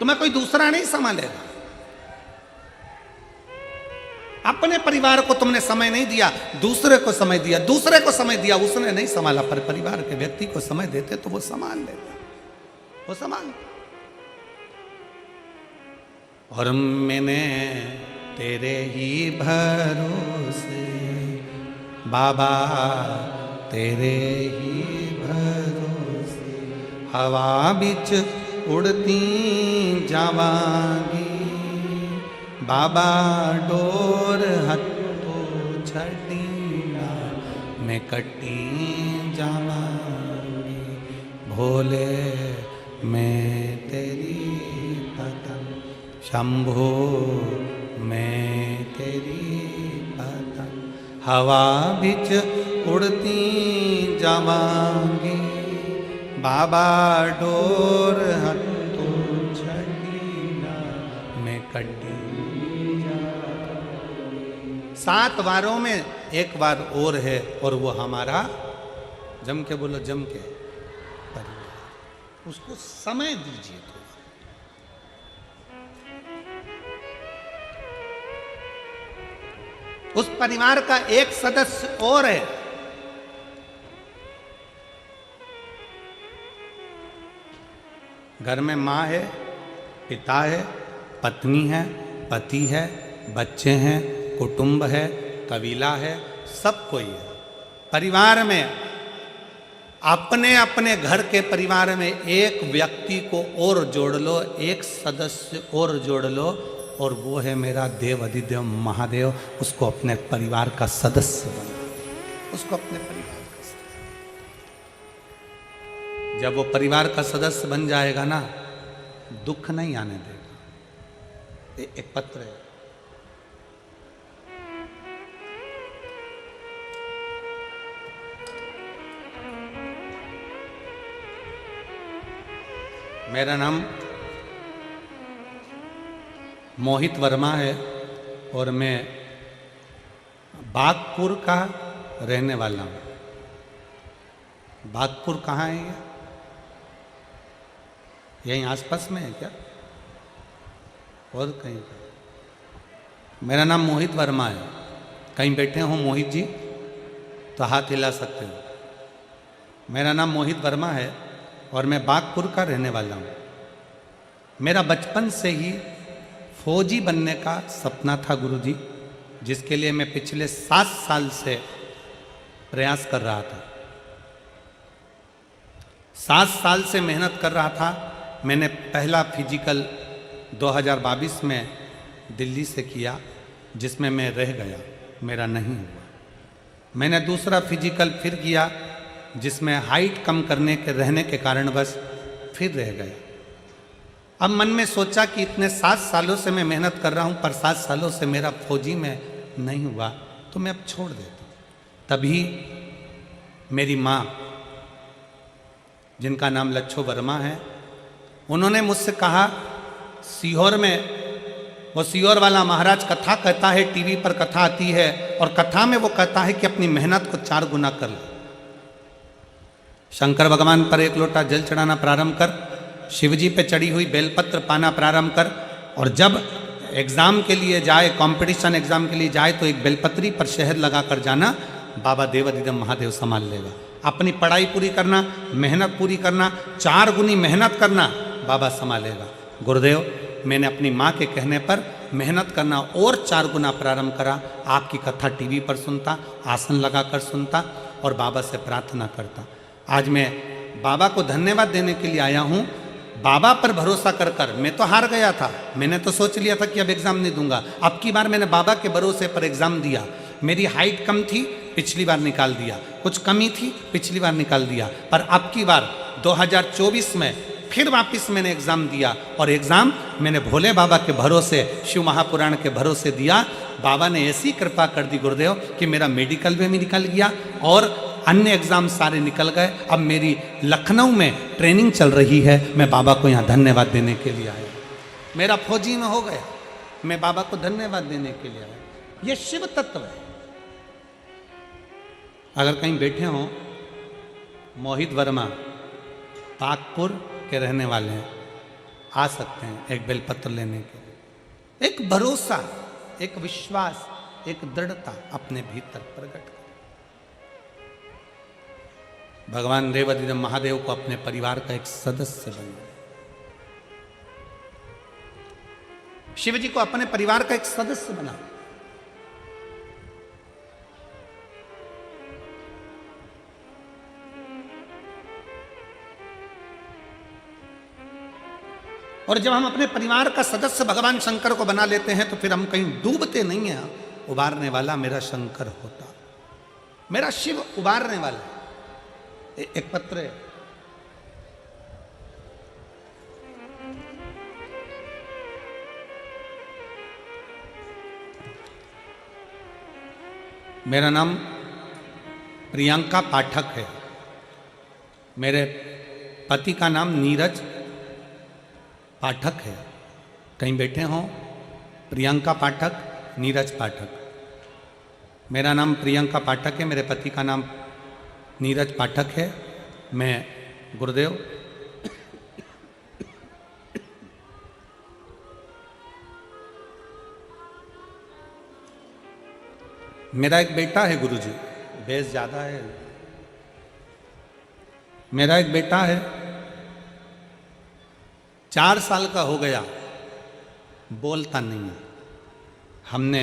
तुम्हें कोई दूसरा नहीं संभालेगा। अपने परिवार को तुमने समय नहीं दिया, दूसरे को समय दिया, दूसरे को समय दिया, उसने नहीं संभाला। पर परिवार के व्यक्ति को समय देते तो वो संभाल लेता, वो संभाल। और मैंने तेरे ही भरोसे बाबा, तेरे ही भरोसे हवा बिच उड़ती जावांगी, बाबा डोर हथो छड़ीना मैं कटी जावांगी, भोले मैं तेरी पतंग, शंभो मैं तेरी पतंग, हवा बिच उड़ती जावांगी, बाबा डोर हथो छड़ीना मैं कटी। 7 वारों में एक बार और है, और वो हमारा, जम के बोलो, जम के परिवार। उसको समय दीजिए। तो उस परिवार का एक सदस्य और है, घर में माँ है, पिता है, पत्नी है, पति है, बच्चे हैं, कुटुंब है, कबीला है, सब कोई है। परिवार में, अपने अपने घर के परिवार में एक व्यक्ति को और जोड़ लो, एक सदस्य और जोड़ लो, और वो है मेरा देव अधिदेव महादेव। उसको अपने परिवार का सदस्य बना, उसको अपने परिवार का सदस्य। जब वो परिवार का सदस्य बन जाएगा ना, दुख नहीं आने देगा। एक पत्र है, मेरा नाम मोहित वर्मा है और मैं बागपुर का रहने वाला हूँ। बागपुर कहाँ है ये? यहीं आसपास में है क्या, और कहीं पर? मेरा नाम मोहित वर्मा है। कहीं बैठे हो मोहित जी तो हाथ हिला सकते हो। मेरा नाम मोहित वर्मा है और मैं बागपुर का रहने वाला हूँ। मेरा बचपन से ही फौजी बनने का सपना था गुरुजी, जिसके लिए मैं पिछले 7 साल से प्रयास कर रहा था। 7 साल से मेहनत कर रहा था। मैंने पहला फिजिकल 2022 में दिल्ली से किया, जिसमें मैं रह गया, मेरा नहीं हुआ। मैंने दूसरा फिजिकल फिर किया, जिसमें हाइट कम करने के रहने के कारण बस फिर रह गया। अब मन में सोचा कि इतने 7 सालों से मैं मेहनत कर रहा हूँ, पर 7 सालों से मेरा फौजी में नहीं हुआ, तो मैं अब छोड़ देता हूँ। तभी मेरी माँ जिनका नाम लच्छो वर्मा है। उन्होंने मुझसे कहा, सीहोर में वो सीहोर वाला महाराज कथा कहता है, टीवी पर कथा आती है और कथा में वो कहता है कि अपनी मेहनत को 4 गुना कर ले। शंकर भगवान पर 1 लोटा जल चढ़ाना प्रारंभ कर, शिवजी पे चढ़ी हुई बेलपत्र पाना प्रारंभ कर, और जब एग्जाम के लिए जाए, कंपटीशन एग्जाम के लिए जाए तो एक बेलपत्री पर शहद लगा कर जाना, बाबा देवाधिदेव महादेव संभाल लेगा। अपनी पढ़ाई पूरी करना, मेहनत पूरी करना, 4 गुनी मेहनत करना, बाबा संभालेगा। गुरुदेव, मैंने अपनी माँ के कहने पर मेहनत करना और 4 गुना प्रारंभ करा। आपकी कथा टीवी पर सुनता, आसन लगाकर सुनता और बाबा से प्रार्थना करता। आज मैं बाबा को धन्यवाद देने के लिए आया हूँ। बाबा पर भरोसा कर कर मैं तो हार गया था। मैंने तो सोच लिया था कि अब एग्ज़ाम नहीं दूंगा। अब की बार मैंने बाबा के भरोसे पर एग्ज़ाम दिया। मेरी हाइट कम थी, पिछली बार निकाल दिया। कुछ कमी थी, पिछली बार निकाल दिया। पर अब की बार 2024 में फिर वापस मैंने एग्ज़ाम दिया और एग्ज़ाम मैंने भोले बाबा के भरोसे, शिव महापुराण के भरोसे दिया। बाबा ने ऐसी कृपा कर दी गुरुदेव कि मेरा मेडिकल में भी निकल गया और अन्य एग्ज़ाम सारे निकल गए। अब मेरी लखनऊ में ट्रेनिंग चल रही है। मैं बाबा को यहाँ धन्यवाद देने के लिए आया। मेरा फौजी में हो गया, मैं बाबा को धन्यवाद देने के लिए आया। ये शिव तत्व है। अगर कहीं बैठे हों, मोहित वर्मा पाकपुर के रहने वाले हैं, आ सकते हैं एक बेलपत्र लेने के लिए। एक भरोसा, एक विश्वास, एक दृढ़ता अपने भीतर प्रकट कर। भगवान देवाधिदेव महादेव को अपने परिवार का एक सदस्य बना, शिव जी को अपने परिवार का एक सदस्य बना। और जब हम अपने परिवार का सदस्य भगवान शंकर को बना लेते हैं तो फिर हम कहीं डूबते नहीं हैं। उबारने वाला मेरा शंकर होता, मेरा शिव उबारने वाला। एक पत्र है, मेरा नाम प्रियंका पाठक है। मेरे पति का नाम नीरज पाठक है। कहीं बैठे हों, प्रियंका पाठक, नीरज पाठक। मेरा नाम प्रियंका पाठक है, मेरे पति का नाम नीरज पाठक है। मैं गुरुदेव मेरा एक बेटा है गुरुजी, बेस ज़्यादा है। मेरा एक बेटा है, 4 साल का हो गया, बोलता नहीं है। हमने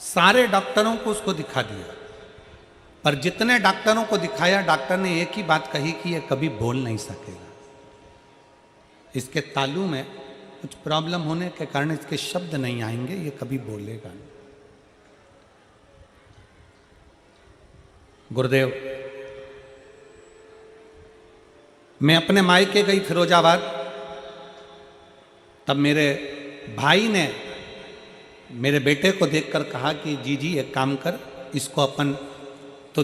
सारे डॉक्टरों को उसको दिखा दिया, पर जितने डॉक्टरों को दिखाया, डॉक्टर ने एक ही बात कही कि ये कभी बोल नहीं सकेगा। इसके तालू में कुछ प्रॉब्लम होने के कारण इसके शब्द नहीं आएंगे, ये कभी बोलेगा नहीं। गुरुदेव, मैं अपने मायके गई फिरोजाबाद, तब मेरे भाई ने मेरे बेटे को देखकर कहा कि जी एक काम कर, इसको अपन तो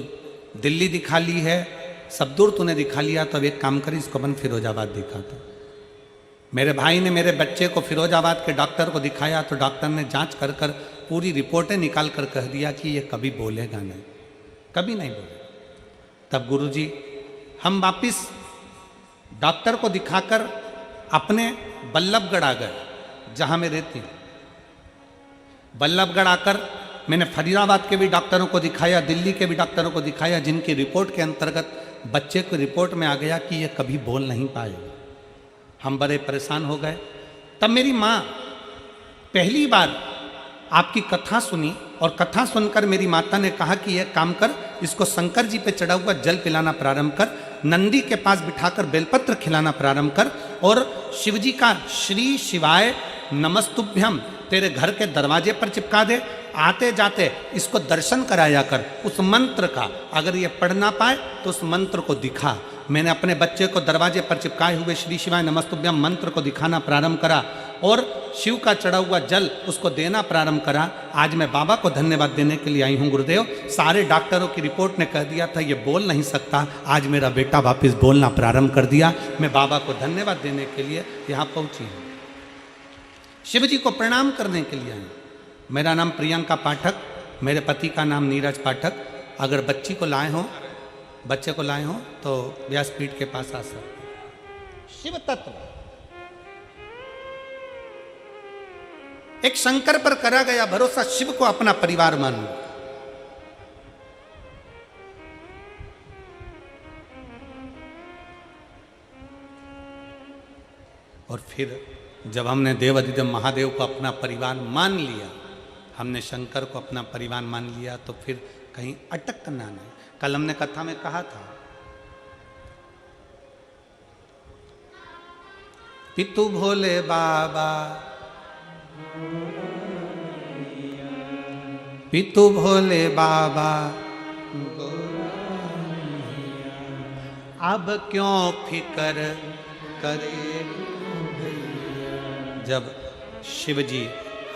दिल्ली दिखा ली है, सब दूर तूने दिखा लिया, तो अब एक काम कर, इसको अपन फिरोजाबाद दिखाता। मेरे भाई ने मेरे बच्चे को फिरोजाबाद के डॉक्टर को दिखाया, तो डॉक्टर ने जांच कर कर पूरी रिपोर्टें निकाल कर कह दिया कि ये कभी बोलेगा नहीं, कभी नहीं बोलेगा। तब गुरुजी हम वापिस डॉक्टर को दिखाकर अपने बल्लभगढ़ आ गए, जहाँ मैं रहती हूँ। बल्लभगढ़ आकर मैंने फरीदाबाद के भी डॉक्टरों को दिखाया, दिल्ली के भी डॉक्टरों को दिखाया, जिनकी रिपोर्ट के अंतर्गत बच्चे को रिपोर्ट में आ गया कि ये कभी बोल नहीं पाएगा। हम बड़े परेशान हो गए। तब मेरी माँ पहली बार आपकी कथा सुनी और कथा सुनकर मेरी माता ने कहा कि यह काम कर, इसको शंकर जी पे चढ़ा हुआ जल पिलाना प्रारंभ कर, नंदी के पास बिठाकर बेलपत्र खिलाना प्रारंभ कर और शिवजी का श्री शिवाय नमस्तुभ्यम तेरे घर के दरवाजे पर चिपका दे। आते जाते इसको दर्शन कराया कर उस मंत्र का। अगर ये पढ़ ना पाए तो उस मंत्र को दिखा। मैंने अपने बच्चे को दरवाजे पर चिपकाए हुए श्री शिवाय नमस्तुभ्यम मंत्र को दिखाना प्रारंभ करा और शिव का चढ़ा हुआ जल उसको देना प्रारंभ करा। आज मैं बाबा को धन्यवाद देने के लिए आई हूँ गुरुदेव। सारे डॉक्टरों की रिपोर्ट ने कह दिया था ये बोल नहीं सकता, आज मेरा बेटा वापस बोलना प्रारंभ कर दिया। मैं बाबा को धन्यवाद देने के लिए यहाँ पहुँची हूँ, शिव जी को प्रणाम करने के लिए आई। मेरा नाम प्रियंका पाठक, मेरे पति का नाम नीरज पाठक। अगर बच्चे को लाए हो तो व्यासपीठ के पास आ सकते। शिव तत्व एक शंकर पर करा गया भरोसा, शिव को अपना परिवार मान लो। और फिर जब हमने देवाधिदेव महादेव को अपना परिवार मान लिया, हमने शंकर को अपना परिवार मान लिया, तो फिर कहीं अटकना नहीं। कल हमने कथा में कहा था, पितु भोले बाबा, पितु भोले बाबा, अब क्यों फिकर करे। जब शिव जी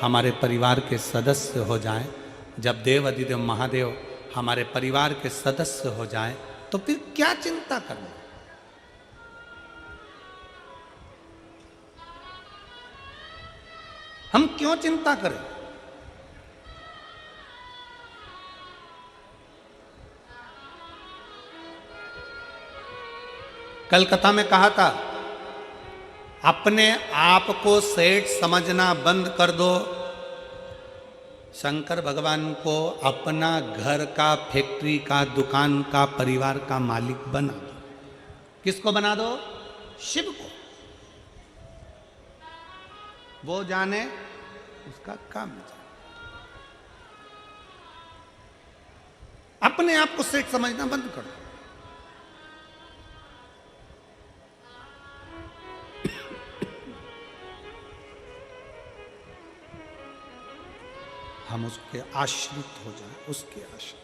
हमारे परिवार के सदस्य हो जाएं, जब देव अधिदेव महादेव हमारे परिवार के सदस्य हो जाएं, तो फिर क्या चिंता करना। हम क्यों चिंता करें। कल कथा में कहा था, अपने आप को सेठ समझना बंद कर दो, शंकर भगवान को अपना घर का, फैक्ट्री का, दुकान का, परिवार का मालिक बना दो। किसको बना दो? शिव को। वो जाने, उसका काम जाने। अपने आप को सेठ समझना बंद कर दो। हम उसके आश्रित हो जाएं, उसके आश्रित।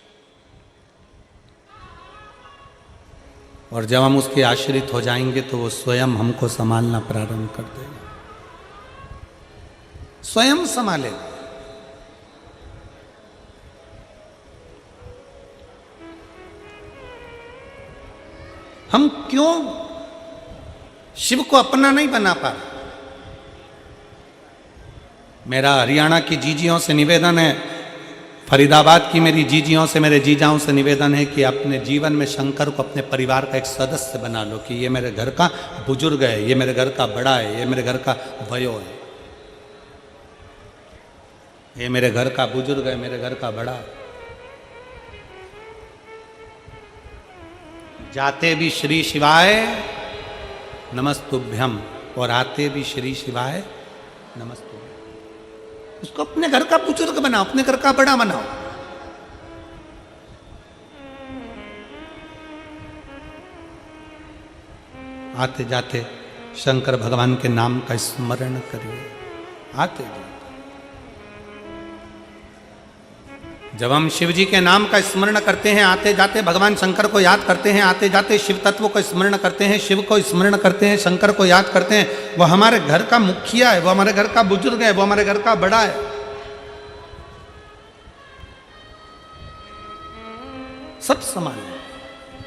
और जब हम उसके आश्रित हो जाएंगे तो वो स्वयं हमको संभालना प्रारंभ कर देगा, स्वयं संभालेगा। हम क्यों शिव को अपना नहीं बना पा रहे। मेरा हरियाणा की जीजियों से निवेदन है, फरीदाबाद की मेरी जीजियों से, मेरे जीजाओं से निवेदन है कि अपने जीवन में शंकर को अपने परिवार का एक सदस्य बना लो, कि ये मेरे घर का बुजुर्ग है, ये मेरे घर का बड़ा है, ये मेरे घर का वयो है, ये मेरे घर का बुजुर्ग है, मेरे घर का बड़ा है। जाते भी श्री शिवाय नमस्तुभ्यम और आते भी श्री शिवाय नमस्तुभ्यम। उसको अपने घर का बुजुर्ग बनाओ, अपने घर का बड़ा बनाओ। आते जाते शंकर भगवान के नाम का स्मरण करिए, आते जाते। जब हम शिव जी के नाम का स्मरण करते हैं, आते जाते भगवान शंकर को याद करते हैं, आते जाते शिव तत्व को स्मरण करते हैं, शिव को स्मरण करते हैं, शंकर को याद करते हैं, वो हमारे घर का मुखिया है, वो हमारे घर का बुजुर्ग है, वो हमारे घर का बड़ा है। सब समान है।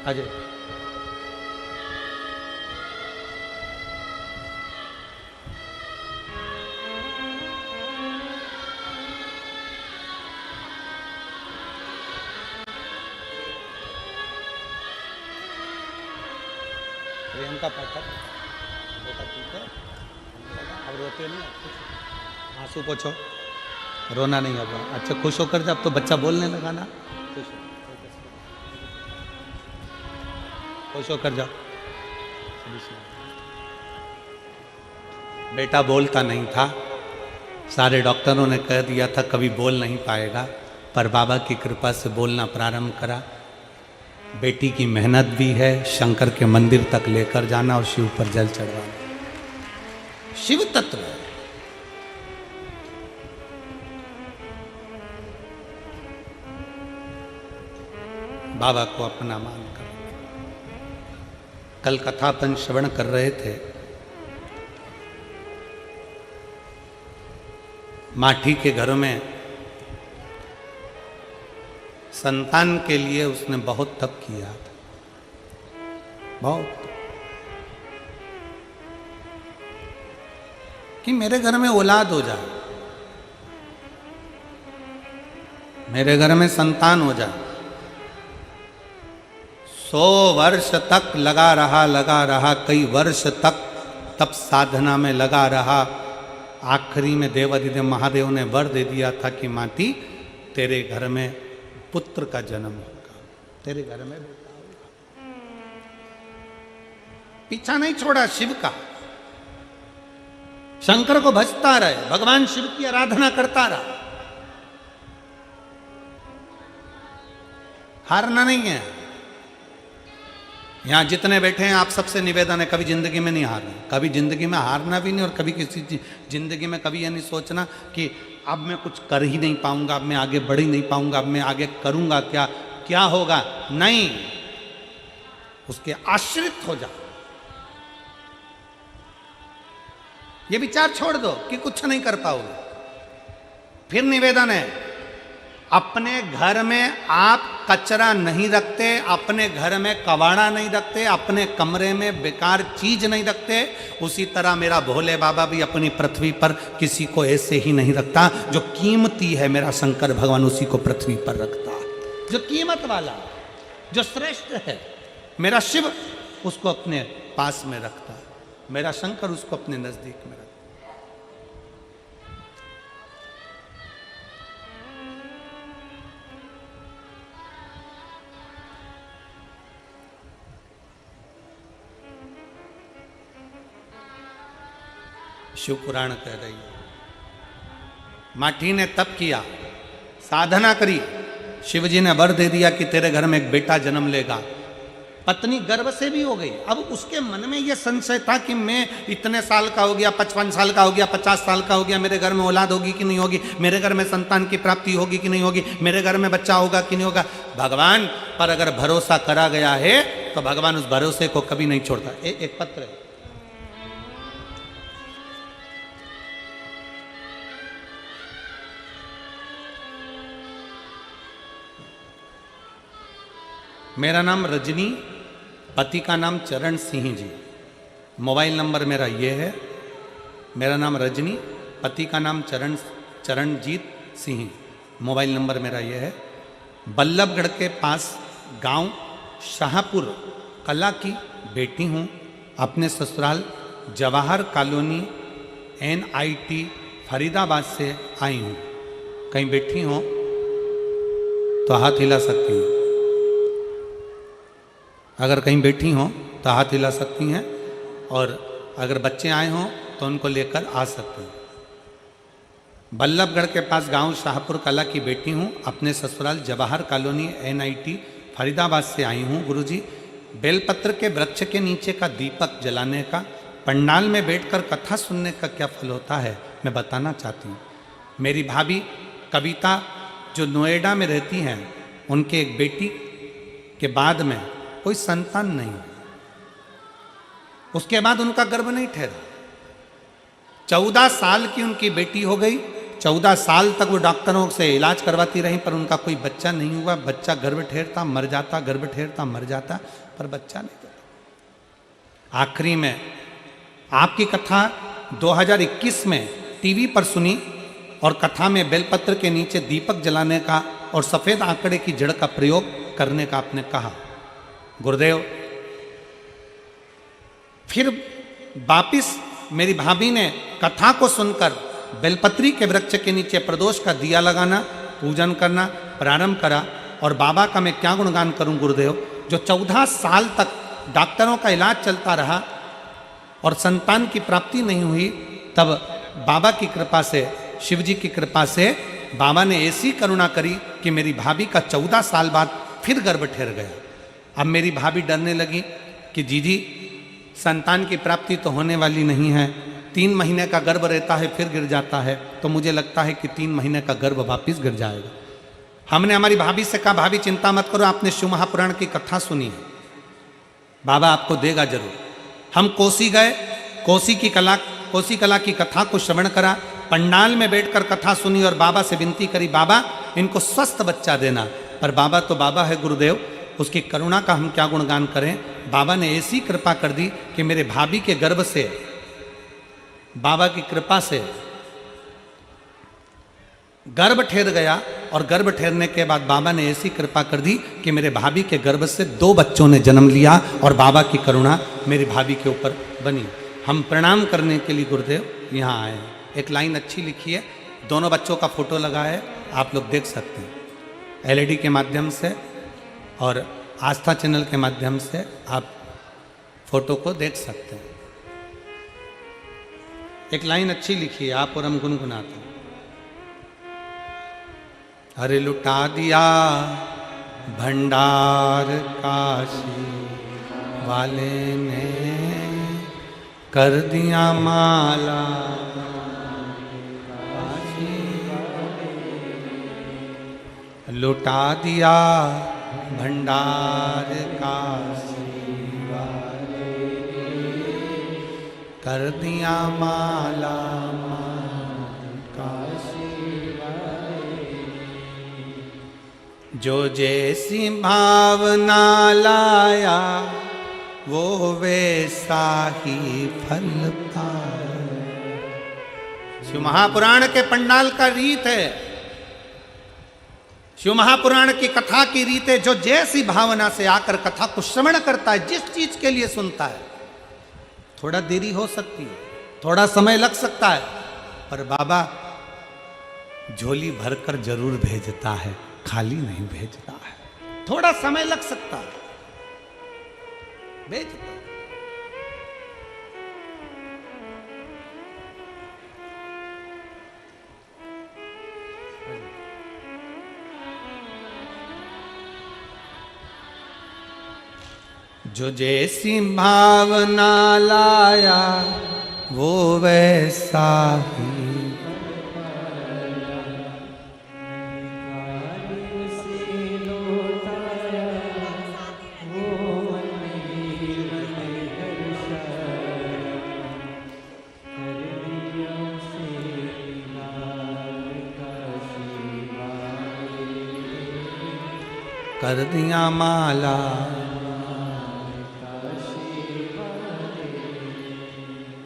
अजय प्रियंका पाठक, बेटा ठीक है? अब रोते नहीं, आंसू पोछो, रोना नहीं अब। अच्छा खुश होकर जब तो बच्चा बोलने लगा ना, खुश होकर जाओ। बेटा बोलता नहीं था, सारे डॉक्टरों ने कह दिया था कभी बोल नहीं पाएगा, पर बाबा की कृपा से बोलना प्रारंभ करा। बेटी की मेहनत भी है, शंकर के मंदिर तक लेकर जाना और शिव पर जल चढ़वाना। शिव तत्व है। बाबा को अपना मान कर कल कथापन श्रवण कर रहे थे। माठी के घर में संतान के लिए उसने बहुत तप किया था, बहुत, कि मेरे घर में औलाद हो जाए, मेरे घर में संतान हो जाए। 100 वर्ष तक लगा रहा, कई वर्ष तक तप साधना में लगा रहा। आखिरी में देवाधिदेव महादेव ने वर दे दिया था कि माटी तेरे घर में पुत्र का जन्म होगा, तेरे घर में बेटा होगा। पीछा नहीं छोड़ा शिव का, शंकर को भजता रहे, भगवान शिव की आराधना करता रहा, हारना नहीं है। यहां जितने बैठे हैं आप सबसे निवेदन है, कभी जिंदगी में नहीं हारना, कभी जिंदगी में हारना भी नहीं, और कभी किसी जिंदगी में कभी यह नहीं सोचना कि अब मैं कुछ कर ही नहीं पाऊंगा, अब मैं आगे बढ़ ही नहीं पाऊंगा, अब मैं आगे करूंगा क्या, क्या होगा। नहीं, उसके आश्रित हो जा। ये विचार छोड़ दो कि कुछ नहीं कर पाओगे। फिर निवेदन है, अपने घर में आप कचरा नहीं रखते, अपने घर में कबाड़ा नहीं रखते, अपने कमरे में बेकार चीज नहीं रखते, उसी तरह मेरा भोले बाबा भी अपनी पृथ्वी पर किसी को ऐसे ही नहीं रखता। जो कीमती है मेरा शंकर भगवान उसी को पृथ्वी पर रखता है, जो कीमत वाला, जो श्रेष्ठ है मेरा शिव उसको अपने पास में रखता है, मेरा शंकर उसको अपने नजदीक में रखता है। शिव पुराण कह रही है, माठी ने तप किया, साधना करी, शिवजी ने वर दे दिया कि तेरे घर में एक बेटा जन्म लेगा। पत्नी गर्भ से भी हो गई। अब उसके मन में यह संशय था कि मैं इतने साल का हो गया, 55 साल का हो गया, 50 साल का हो गया, मेरे घर में औलाद होगी कि नहीं होगी, मेरे घर में संतान की प्राप्ति होगी कि नहीं होगी, मेरे घर में बच्चा होगा कि नहीं होगा। भगवान पर अगर भरोसा करा गया है तो भगवान उस भरोसे को कभी नहीं छोड़ता। एक पत्र है, मेरा नाम रजनी, पति का नाम चरण सिंह जी, मोबाइल नंबर मेरा ये है। मेरा नाम रजनी, पति का नाम चरणजीत सिंह, मोबाइल नंबर मेरा ये है। बल्लभगढ़ के पास गांव शाहपुर कला की बेटी हूँ। अपने ससुराल जवाहर कॉलोनी NIT फरीदाबाद से आई हूँ। कहीं बैठी हो तो हाथ हिला सकती हैं, अगर कहीं बैठी हों तो हाथ हिला सकती हैं, और अगर बच्चे आए हों तो उनको लेकर आ सकते हैं। बल्लभगढ़ के पास गांव शाहपुर कला की बेटी हूँ। अपने ससुराल जवाहर कॉलोनी NIT फरीदाबाद से आई हूँ। गुरुजी, बेलपत्र के वृक्ष के नीचे का दीपक जलाने का, पंडाल में बैठकर कथा सुनने का क्या फल होता है, मैं बताना चाहती हूँ। मेरी भाभी कविता जो नोएडा में रहती हैं, उनके एक बेटी के बाद में कोई संतान नहीं, उसके बाद उनका गर्भ नहीं ठहरा। 14 साल की उनकी बेटी हो गई। 14 साल तक वो डॉक्टरों से इलाज करवाती रही, पर उनका कोई बच्चा नहीं हुआ। बच्चा गर्भ ठहरता मर जाता, गर्भ ठहरता मर जाता, पर बच्चा नहीं होता। आखिरी में आपकी कथा 2021 में टीवी पर सुनी, और कथा में बेलपत्र के नीचे दीपक जलाने का और सफेद आंकड़े की जड़ का प्रयोग करने का आपने कहा। गुरुदेव, फिर वापिस मेरी भाभी ने कथा को सुनकर बेलपत्री के वृक्ष के नीचे प्रदोष का दिया लगाना, पूजन करना प्रारंभ करा। और बाबा का मैं क्या गुणगान करूं गुरुदेव, जो 14 साल तक डॉक्टरों का इलाज चलता रहा और संतान की प्राप्ति नहीं हुई, तब बाबा की कृपा से, शिव जी की कृपा से बाबा ने ऐसी करुणा करी कि मेरी भाभी का 14 साल बाद फिर गर्भ ठहर गया। अब मेरी भाभी डरने लगी कि जीजी संतान की प्राप्ति तो होने वाली नहीं है, 3 महीने का गर्भ रहता है फिर गिर जाता है, तो मुझे लगता है कि 3 महीने का गर्भ वापिस गिर जाएगा। हमने हमारी भाभी से कहा, भाभी चिंता मत करो, आपने शिव महापुराण की कथा सुनी है, बाबा आपको देगा जरूर। हम कोसी गए, कोसी कला की कथा को श्रवण करा, पंडाल में बैठकर कथा सुनी और बाबा से विनती करी, बाबा इनको स्वस्थ बच्चा देना। पर बाबा तो बाबा है गुरुदेव, उसकी करुणा का हम क्या गुणगान करें। बाबा ने ऐसी कृपा कर दी कि मेरे भाभी के गर्भ से, बाबा की कृपा से गर्भ ठहर गया। और गर्भ ठहरने के बाद बाबा ने ऐसी कृपा कर दी कि मेरे भाभी के गर्भ से 2 बच्चों ने जन्म लिया और बाबा की करुणा मेरी भाभी के ऊपर बनी। हम प्रणाम करने के लिए गुरुदेव यहाँ आए हैं। एक लाइन अच्छी लिखी है, दोनों बच्चों का फोटो लगा है, आप लोग देख सकते हैं LED के माध्यम से और आस्था चैनल के माध्यम से आप फोटो को देख सकते हैं। एक लाइन अच्छी लिखी है, आप और हम गुनगुनाते हैं। अरे लुटा दिया भंडार काशी वाले ने, कर दिया माला लुटा दिया भंडार काशी वाले, कर दिया माला काशी वाले। जो जैसी भावना लाया वो वैसा ही फल पाया। शिव महापुराण के पंडाल का रीत है, शिव महापुराण की कथा की रीत है। जो जैसी भावना से आकर कथा को श्रवण करता है, जिस चीज के लिए सुनता है, थोड़ा देरी हो सकती है, थोड़ा समय लग सकता है, पर बाबा झोली भरकर जरूर भेजता है, खाली नहीं भेजता है। थोड़ा समय लग सकता है, भेजता है। जो जैसी भावना लाया वो वैसा ही, कर दिया माला।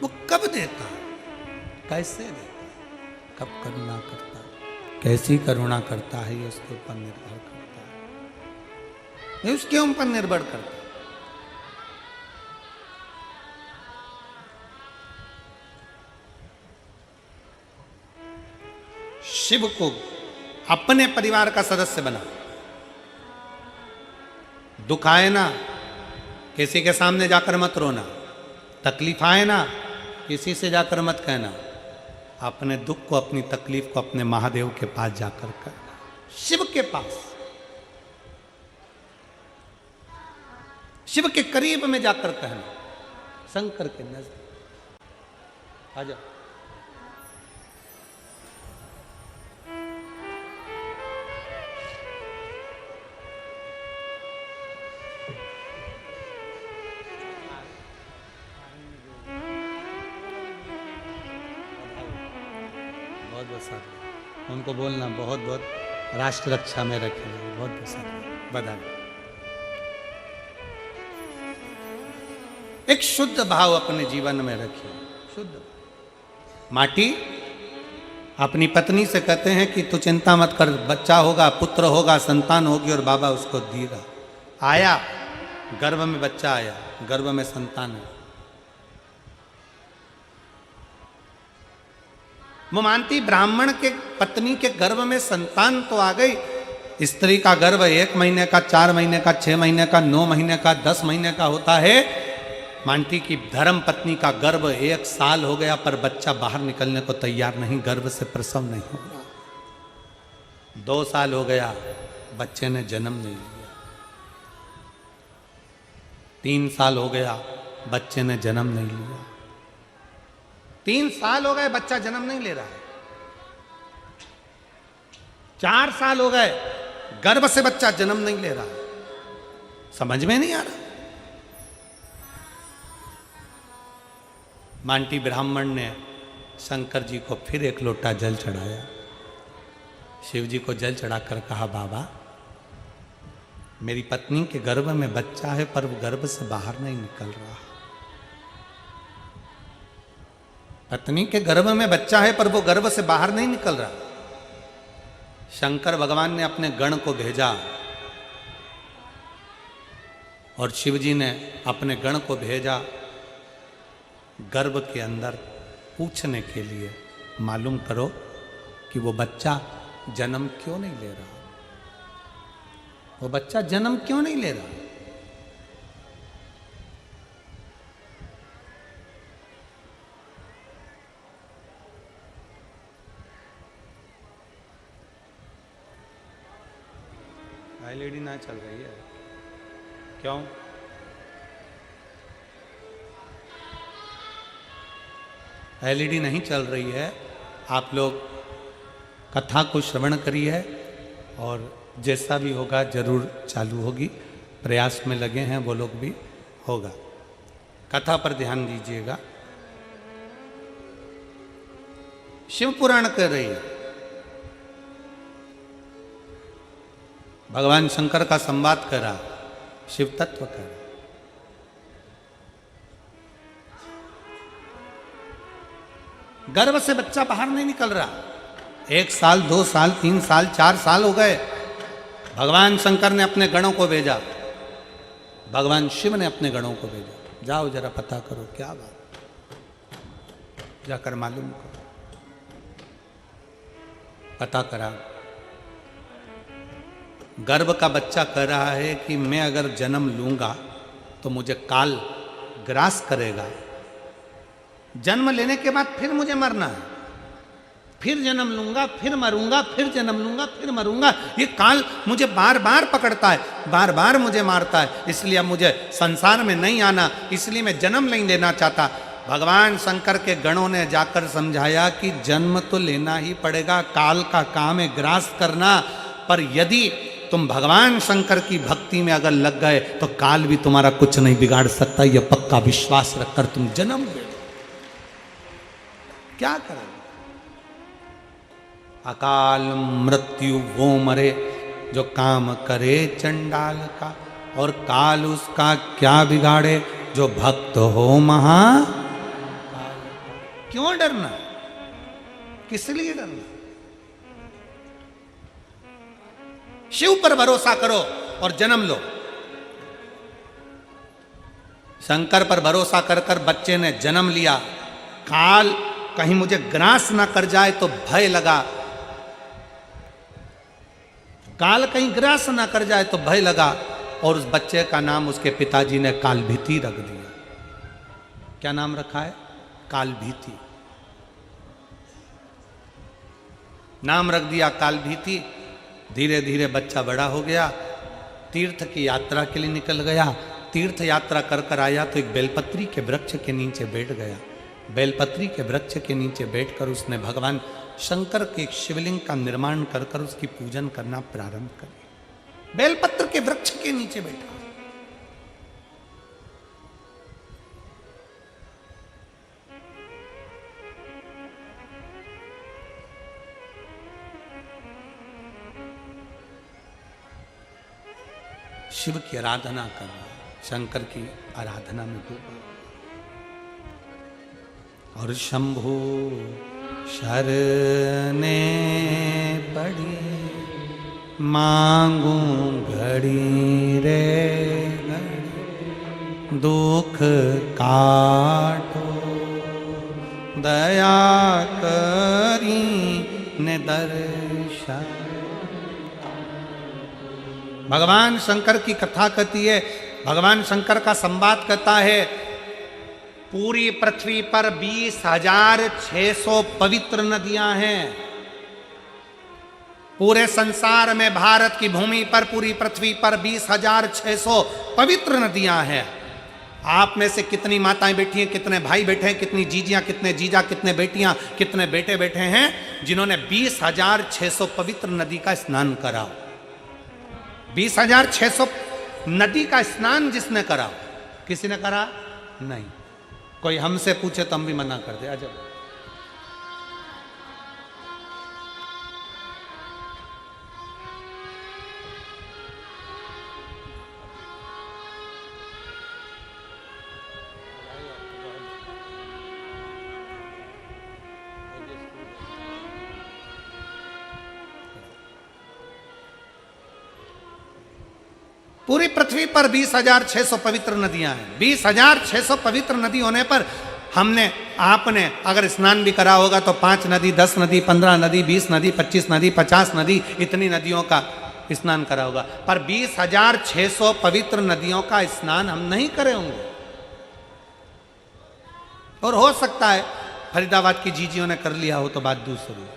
वो कब देता है, कैसे देता है, कब करुणा करता है, कैसी करुणा करता है, ये उसके ऊपर निर्भर करता है, ये उसके ऊपर निर्भर करता है। शिव को अपने परिवार का सदस्य बना, दुख आए ना किसी के सामने जाकर मत रोना, तकलीफ आए ना किसी से जाकर मत कहना, अपने दुख को, अपनी तकलीफ को अपने महादेव के पास जाकर कहना, शिव के पास, शिव के करीब में जाकर कहना, शंकर के नजदीक आ जाओ। बहुत बहुत साधु, उनको बोलना बहुत बहुत राष्ट्र रक्षा में रखेगा, बहुत बहुत साधु बधाई। एक शुद्ध भाव अपने जीवन में रखिए, शुद्ध। माटी अपनी पत्नी से कहते हैं कि तू चिंता मत कर, बच्चा होगा, पुत्र होगा, संतान होगी, और बाबा उसको देगा। आया, गर्भ में बच्चा आया, गर्भ में संतान है। वो मानती ब्राह्मण के पत्नी के गर्भ में संतान तो आ गई। स्त्री का गर्भ 1 महीने का, 4 महीने का, 6 महीने का, 9 महीने का, 10 महीने का होता है। मानती की धर्म पत्नी का गर्भ 1 साल हो गया पर बच्चा बाहर निकलने को तैयार नहीं, गर्भ से प्रसव नहीं हो रहा। 2 साल हो गया, बच्चे ने जन्म नहीं लिया। 3 साल हो गया, बच्चे ने जन्म नहीं लिया। 3 साल हो गए, बच्चा जन्म नहीं ले रहा है। 4 साल हो गए, गर्भ से बच्चा जन्म नहीं ले रहा है। समझ में नहीं आ रहा। मांटी ब्राह्मण ने शंकर जी को फिर एक लोटा जल चढ़ाया। शिव जी को जल चढ़ाकर कहा, बाबा मेरी पत्नी के गर्भ में बच्चा है पर वो गर्भ से बाहर नहीं निकल रहा। पत्नी के गर्भ में बच्चा है पर वो गर्भ से बाहर नहीं निकल रहा। शंकर भगवान ने अपने गण को भेजा और शिव जी ने अपने गण को भेजा गर्भ के अंदर पूछने के लिए, मालूम करो कि वो बच्चा जन्म क्यों नहीं ले रहा, वो बच्चा जन्म क्यों नहीं ले रहा। एलईडी ना चल रही है क्यों? एलईडी नहीं चल रही है। आप लोग कथा को श्रवण करिए और जैसा भी होगा जरूर चालू होगी। प्रयास में लगे हैं वो लोग भी, होगा। कथा पर ध्यान दीजिएगा। शिव पुराण कर रही है, भगवान शंकर का संवाद कर रहा, शिव तत्व कर रहा। गर्भ से बच्चा बाहर नहीं निकल रहा। 1 साल 2 साल 3 साल 4 साल हो गए। भगवान शंकर ने अपने गणों को भेजा, भगवान शिव ने अपने गणों को भेजा, जाओ जरा पता करो क्या बात, जाकर मालूम करो। पता करा, गर्भ का बच्चा कह रहा है कि मैं अगर जन्म लूंगा तो मुझे काल ग्रास करेगा। जन्म लेने के बाद फिर मुझे मरना है, फिर जन्म लूंगा, फिर मरूंगा, फिर जन्म लूंगा, फिर मरूंगा। ये काल मुझे बार बार पकड़ता है, बार बार मुझे मारता है। इसलिए अब मुझे संसार में नहीं आना, इसलिए मैं जन्म नहीं लेना चाहता। भगवान शंकर के गणों ने जाकर समझाया कि जन्म तो लेना ही पड़ेगा, काल का काम है ग्रास करना। पर यदि तुम भगवान शंकर की भक्ति में अगर लग गए तो काल भी तुम्हारा कुछ नहीं बिगाड़ सकता। यह पक्का विश्वास रखकर तुम जन्म ले लो। क्या करें? अकाल मृत्यु वो मरे जो काम करे चंडाल का, और काल उसका क्या बिगाड़े जो भक्त हो महा। क्यों डरना, किस लिए डरना? शिव पर भरोसा करो और जन्म लो। शंकर पर भरोसा कर कर बच्चे ने जन्म लिया। काल कहीं मुझे ग्रास ना कर जाए तो भय लगा, काल कहीं ग्रास ना कर जाए तो भय लगा, और उस बच्चे का नाम उसके पिताजी ने कालभीति रख दिया। क्या नाम रखा है? कालभीति नाम रख दिया, कालभीति। धीरे धीरे बच्चा बड़ा हो गया, तीर्थ की यात्रा के लिए निकल गया। तीर्थ यात्रा कर कर आया तो एक बेलपत्री के वृक्ष के नीचे बैठ गया। बेलपत्री के वृक्ष के नीचे बैठकर उसने भगवान शंकर के एक शिवलिंग का निर्माण कर कर उसकी पूजन करना प्रारंभ कर दिया। बेलपत्र के वृक्ष के नीचे बैठा। शिव की आराधना कर रहा, शंकर की आराधना में डूबा। और शंभु शरने पड़ी, मांगू घड़ी रे घड़ी, दुख काटो दया करी ने दर्शन। भगवान शंकर की कथा कहती है, भगवान शंकर का संवाद कहता है, पूरी पृथ्वी पर 20,600 पवित्र नदियां हैं। पूरे संसार में भारत की भूमि पर, पूरी पृथ्वी पर 20,600 पवित्र नदियां हैं। आप में से कितनी माताएं बैठी हैं, कितने भाई बैठे हैं, कितनी जीजियां, कितने जीजा, कितने बेटियां, कितने बेटे बैठे हैं जिन्होंने 20,600 पवित्र नदी का स्नान करा? 20,600 नदी का स्नान जिसने करा, किसी ने करा? नहीं। कोई हमसे पूछे तो हम भी मना कर दे। अजब। पूरी पृथ्वी पर 20,600 पवित्र नदियां हैं। 20,600 पवित्र नदी होने पर हमने आपने अगर स्नान भी करा होगा तो 5 नदी, 10 नदी, 15 नदी, 20 नदी, 25 नदी, 50 नदी, इतनी नदियों का स्नान करा होगा। पर 20,600 पवित्र नदियों का स्नान हम नहीं करे होंगे। और हो सकता है फरीदाबाद की जीजियों ने कर लिया हो तो बात दूसरी है।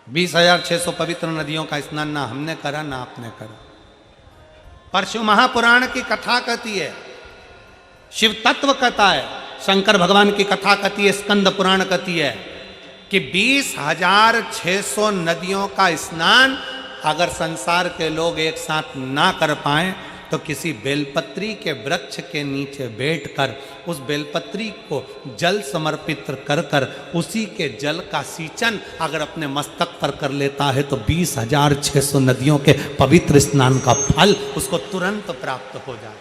बीस 20,600 पवित्र नदियों का स्नान ना हमने करा ना आपने करा। पर शिव महापुराण की कथा कहती है, शिव तत्व कहता है, शंकर भगवान की कथा कहती है, स्कंद पुराण कहती है कि 20,600 नदियों का स्नान अगर संसार के लोग एक साथ ना कर पाए तो किसी बेलपत्री के वृक्ष के नीचे बैठकर उस बेलपत्री को जल समर्पित कर कर उसी के जल का सींचन अगर अपने मस्तक पर कर लेता है तो 20,600 नदियों के पवित्र स्नान का फल उसको तुरंत प्राप्त हो जाए।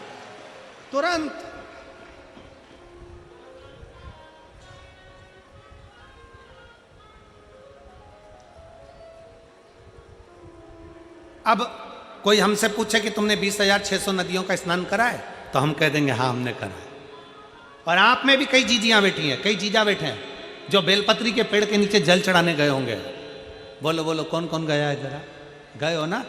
तुरंत। अब कोई हमसे पूछे कि तुमने 20,600 नदियों का स्नान करा है तो हम कह देंगे हाँ हमने करा है। और आप में भी कई जीजियां बैठी हैं, कई जीजा बैठे हैं जो बेलपत्री के पेड़ के नीचे जल चढ़ाने गए होंगे। बोलो बोलो कौन कौन गया है, जरा गए हो ना?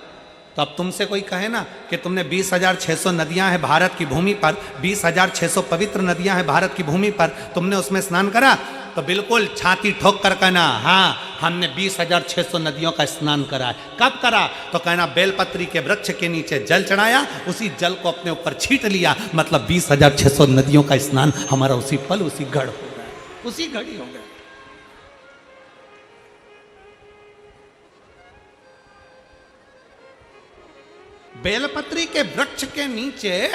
तो अब तुमसे कोई कहे ना कि तुमने 20,600 नदियां हैं भारत की भूमि पर, 20,600 पवित्र नदियां हैं भारत की भूमि पर, तुमने उसमें स्नान करा? तो बिल्कुल छाती ठोक कर कहना हाँ हमने 20,600 नदियों का स्नान करा है। कब करा? तो कहना बेलपत्री के वृक्ष के नीचे जल चढ़ाया, उसी जल को अपने ऊपर छींट लिया, मतलब 20,600 नदियों का स्नान हमारा उसी पल उसी घड़ हो गया, उसी घड़ी हो गया। बेलपत्री के वृक्ष के नीचे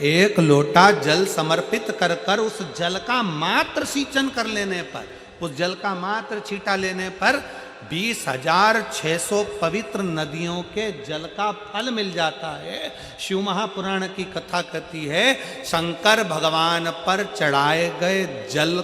एक लोटा जल समर्पित कर कर उस जल का मात्र सींचन कर लेने पर, उस जल का मात्र छींटा लेने पर 20,600 पवित्र नदियों के जल का फल मिल जाता है। शिव महापुराण की कथा कहती है शंकर भगवान पर चढ़ाए गए जल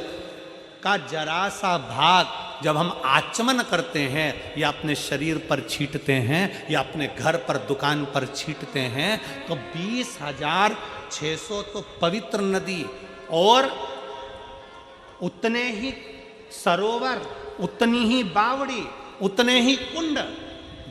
का जरा सा भाग जब हम आचमन करते हैं या अपने शरीर पर छींटते हैं या अपने घर पर दुकान पर छींटते हैं तो 20,600 तो पवित्र नदी और उतने ही सरोवर, उतनी ही बावड़ी, उतने ही कुंड,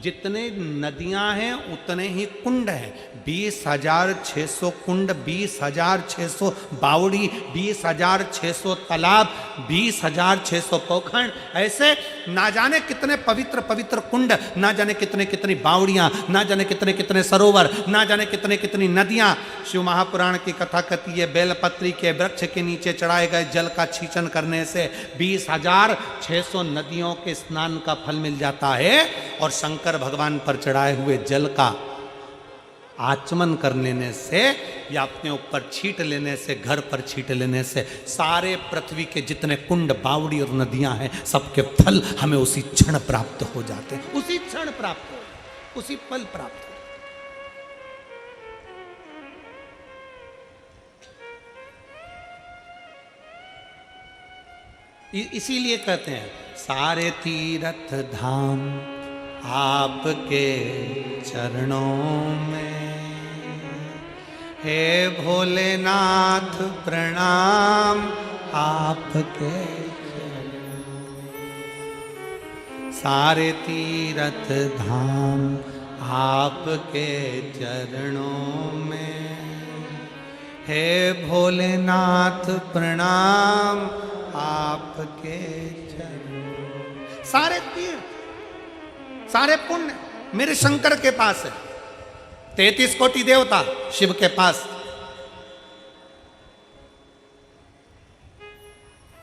जितने नदियां हैं उतने ही कुंड हैं। 20,600 कुंड, 20,600 बावड़ी, 20,600 तालाब, 20,600 पोखर, ऐसे ना जाने कितने पवित्र पवित्र कुंड, ना जाने कितने कितनी बावड़ियां, ना जाने कितने कितने सरोवर, ना जाने कितने कितनी नदियां। शिव महापुराण की कथा कहती है बेलपत्री के वृक्ष के नीचे चढ़ाए गए जल का छींचन करने से 20,600 नदियों के स्नान का फल मिल जाता है। और शंकर भगवान पर चढ़ाए हुए जल का आचमन कर लेने से या अपने ऊपर छींट लेने से, घर पर छींट लेने से सारे पृथ्वी के जितने कुंड, बावड़ी और नदियां हैं सबके फल हमें उसी क्षण प्राप्त हो जाते हैं, उसी क्षण प्राप्त हो, उसी पल प्राप्त हो। इसीलिए कहते हैं सारे तीर्थ धाम आपके चरणों में, हे भोलेनाथ प्रणाम आपके चरणों में। सारे तीर्थ धाम आपके चरणों में, हे भोलेनाथ प्रणाम आपके चरणों। सारे तीर्थ, सारे पुण्य मेरे शंकर के पास है। 33 कोटि देवता शिव के पास।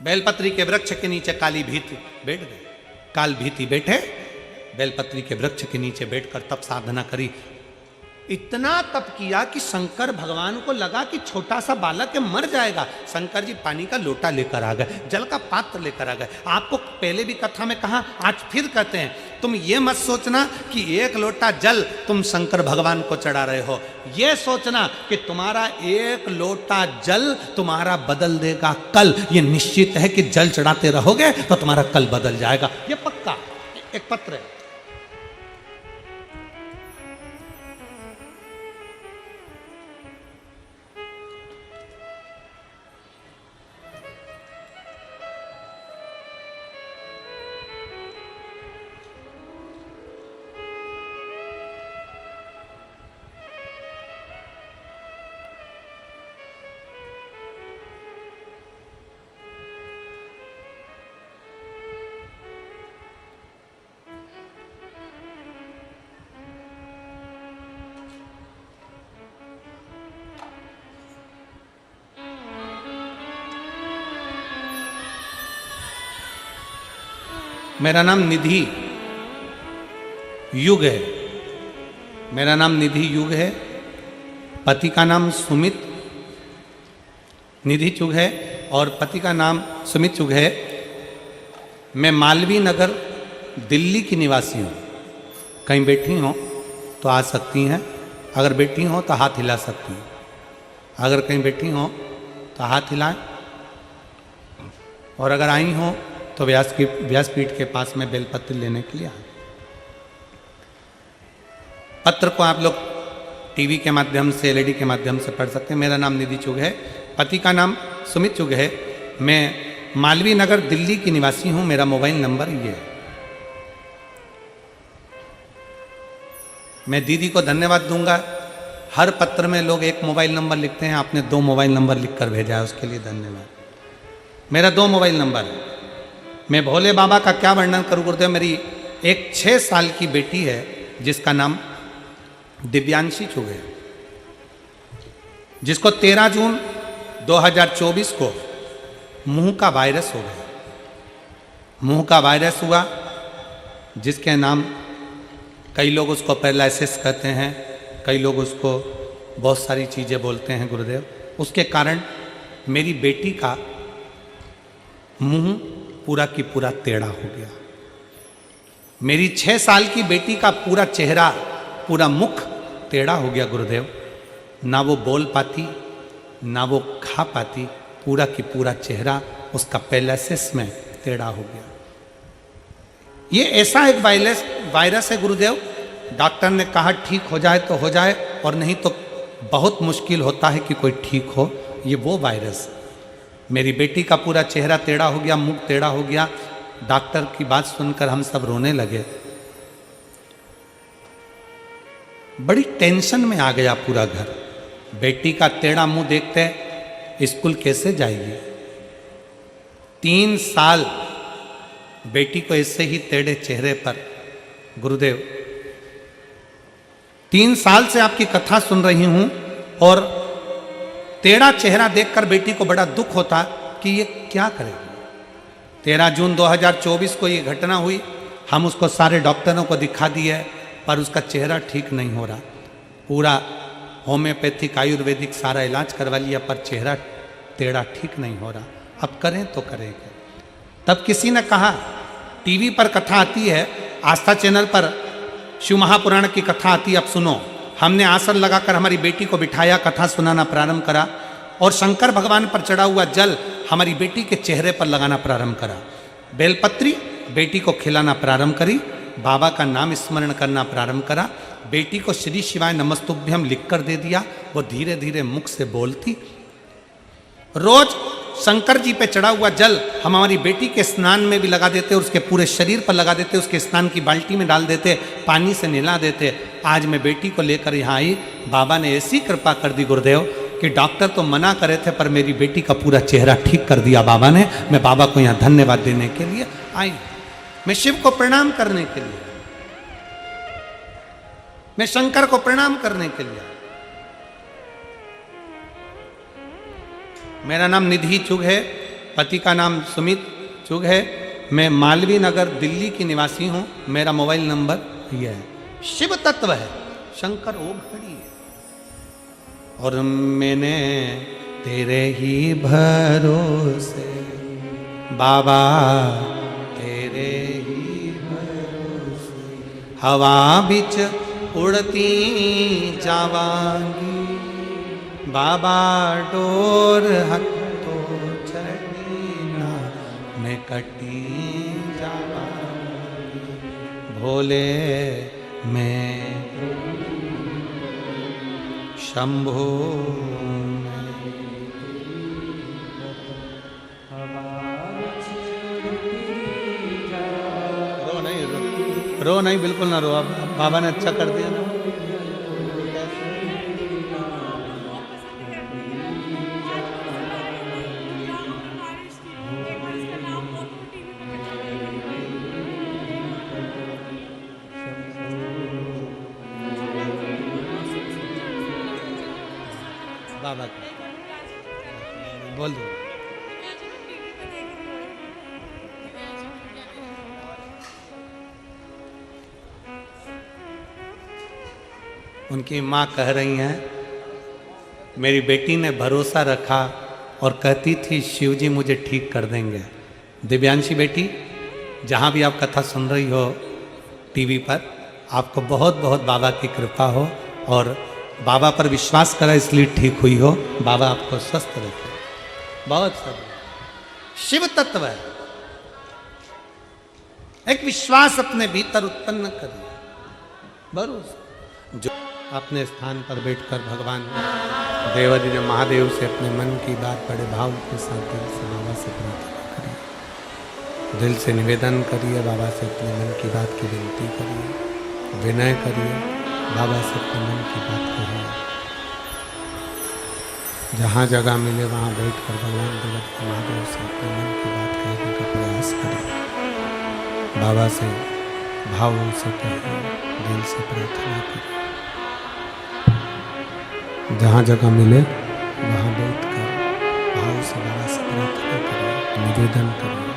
बेलपत्री के वृक्ष के नीचे काली भीति बैठ गए, काल भीति बैठे बेलपत्री के वृक्ष के नीचे बैठकर तप साधना करी। इतना तप किया कि शंकर भगवान को लगा कि छोटा सा बालक है, मर जाएगा। शंकर जी पानी का लोटा लेकर आ गए, जल का पात्र लेकर आ गए। आपको पहले भी कथा में कहा, आज फिर कहते हैं, तुम ये मत सोचना कि एक लोटा जल तुम शंकर भगवान को चढ़ा रहे हो। ये सोचना कि तुम्हारा एक लोटा जल तुम्हारा बदल देगा कल। ये निश्चित है कि जल चढ़ाते रहोगे तो तुम्हारा कल बदल जाएगा। ये पक्का। एक पत्र है, मेरा नाम निधि युग है। मेरा नाम निधि युग है। पति का नाम सुमित निधि चुग है और पति का नाम सुमित चुग है। मैं मालवीय नगर दिल्ली की निवासी हूँ। कहीं बैठी हो तो आ सकती हैं, अगर बैठी हो तो हाथ हिला सकती हैं। अगर कहीं बैठी हो तो हाथ हिलाएं, और अगर आई हो तो व्यासपीठ के पास में बेलपत्र लेने के लिए आए। पत्र को आप लोग टीवी के माध्यम से, एलईडी के माध्यम से पढ़ सकते हैं। मेरा नाम निधि चुग है, पति का नाम सुमित चुग है। मैं मालवीय नगर दिल्ली की निवासी हूं। मेरा मोबाइल नंबर ये है। मैं दीदी को धन्यवाद दूंगा। हर पत्र में लोग एक मोबाइल नंबर लिखते हैं, आपने 2 मोबाइल नंबर लिखकर भेजा है, उसके लिए धन्यवाद। मेरा 2 मोबाइल नंबर है। मैं भोले बाबा का क्या वर्णन करूं गुरुदेव। मेरी एक 6 साल की बेटी है जिसका नाम दिव्यांशी चुग है, जिसको 13 जून 2024 को मुंह का वायरस हो गया। मुंह का वायरस हुआ, जिसके नाम कई लोग उसको पैरालिसिस कहते हैं, कई लोग उसको बहुत सारी चीज़ें बोलते हैं गुरुदेव। उसके कारण मेरी बेटी का मुंह पूरा की पूरा टेढ़ा हो गया। मेरी 6 साल की बेटी का पूरा चेहरा, पूरा मुख टेढ़ा हो गया गुरुदेव। ना वो बोल पाती, ना वो खा पाती। पूरा की पूरा चेहरा उसका पैरालिसिस में टेढ़ा हो गया। ये ऐसा एक वायरस है गुरुदेव, डॉक्टर ने कहा ठीक हो जाए तो हो जाए, और नहीं तो बहुत मुश्किल होता है कि कोई ठीक हो। ये वो वायरस। मेरी बेटी का पूरा चेहरा टेढ़ा हो गया, मुख टेढ़ा हो गया। डॉक्टर की बात सुनकर हम सब रोने लगे। बड़ी टेंशन में आ गया पूरा घर। बेटी का टेढ़ा मुंह देखते स्कूल कैसे जाएगी। 3 साल बेटी को ऐसे ही टेढ़े चेहरे पर गुरुदेव, 3 साल से आपकी कथा सुन रही हूं, और टेढ़ा चेहरा देखकर बेटी को बड़ा दुख होता कि ये क्या करेगी। 13 जून 2024 को ये घटना हुई। हम उसको सारे डॉक्टरों को दिखा दिए, पर उसका चेहरा ठीक नहीं हो रहा। पूरा होम्योपैथिक, आयुर्वेदिक सारा इलाज करवा लिया, पर चेहरा टेढ़ा ठीक नहीं हो रहा। अब करें तो करें क्या। तब किसी ने कहा, टीवी पर कथा आती है, आस्था चैनल पर शिव महापुराण की कथा आती है, अब सुनो। हमने आसन लगाकर हमारी बेटी को बिठाया, कथा सुनाना प्रारंभ करा, और शंकर भगवान पर चढ़ा हुआ जल हमारी बेटी के चेहरे पर लगाना प्रारंभ करा। बेलपत्री बेटी को खिलाना प्रारंभ करी, बाबा का नाम स्मरण करना प्रारंभ करा। बेटी को श्री शिवाय नमस्तुभ्यम लिखकर दे दिया। वो धीरे धीरे मुख से बोलती। रोज शंकर जी पे चढ़ा हुआ जल हम हमारी बेटी के स्नान में भी लगा देते, उसके पूरे शरीर पर लगा देते, उसके स्नान की बाल्टी में डाल देते, पानी से नहला देते। आज मैं बेटी को लेकर यहाँ आई। बाबा ने ऐसी कृपा कर दी गुरुदेव कि डॉक्टर तो मना करे थे, पर मेरी बेटी का पूरा चेहरा ठीक कर दिया बाबा ने। मैं बाबा को यहाँ धन्यवाद देने के लिए आई। मैं शिव को प्रणाम करने के लिए, मैं शंकर को प्रणाम करने के लिए। मेरा नाम निधि चुग है, पति का नाम सुमित चुग है। मैं मालवीय नगर दिल्ली की निवासी हूं, मेरा मोबाइल नंबर यह है। शिव तत्व है, शंकर ओम खड़ी है, और मैंने तेरे ही भरोसे बाबा, तेरे ही भरोसे हवा बिच उड़ती जावांगी बाबा, डोर हथो चढ़ी ना मैं कटी जावांगी भोले मैं शंभो रो नहीं, बिल्कुल ना रो। अब बाबा ने अच्छा कर दिया ना। बाबा बोल दो। उनकी माँ कह रही हैं, मेरी बेटी ने भरोसा रखा और कहती थी शिव जी मुझे ठीक कर देंगे। दिव्यांशी बेटी, जहाँ भी आप कथा सुन रही हो टीवी पर, आपको बहुत बहुत बाबा की कृपा हो और बाबा पर विश्वास करा इसलिए ठीक हुई हो। बाबा आपको स्वस्थ रखे। बहुत सब शिव तत्व है, एक विश्वास अपने भीतर उत्पन्न करिए, भरोसा। जो अपने स्थान पर बैठकर भगवान देवादिदेव महादेव से अपने मन की बात बड़े भाव के साथ दिल से बाबा से प्रार्थना करिए, दिल से निवेदन करिए, बाबा से अपने मन की बात की विनती करिए, विनय करिए, बाबा से अपने मन की बात करिए। जहाँ जगह मिले वहाँ बैठकर भगवान देवादिदेव महादेव से अपने मन की बात कहने का प्रयास करिए, बाबा से भावों से कहिए, दिल से प्रार्थना करिए। जहाँ जगह मिले वहाँ बैठकर भाव से बाबा से प्रार्थना करिए, निवेदन करिए।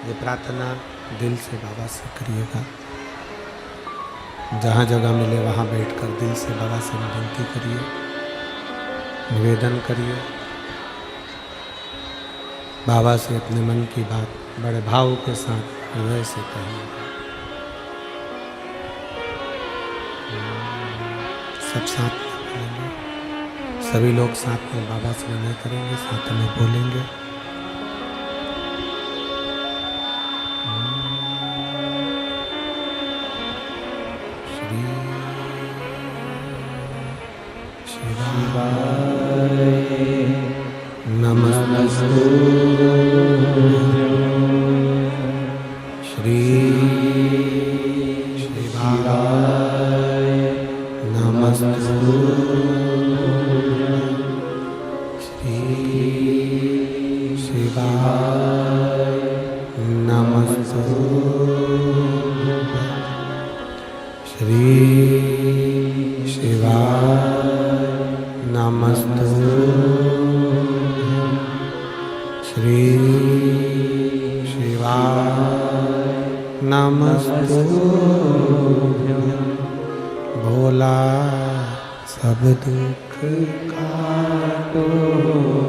ये प्रार्थना दिल से बाबा से करिएगा। जहाँ जगह मिले वहाँ बैठकर दिल से बाबा से विनती करिए, निवेदन करिए, बाबा से अपने मन की बात बड़े भाव के साथ हृदय से कहिए। सब साथ में बोलेंगे, सभी लोग साथ में बाबा से विनय करेंगे, साथ में बोलेंगे। श्री शिवाय नमस्तु, श्री शिवाय नमस्तु, श्री शिवाय नमस्तु, श्री शिवाय नमस्तु, श्री शिवाय नमस्तु। भोला सब दुख काटो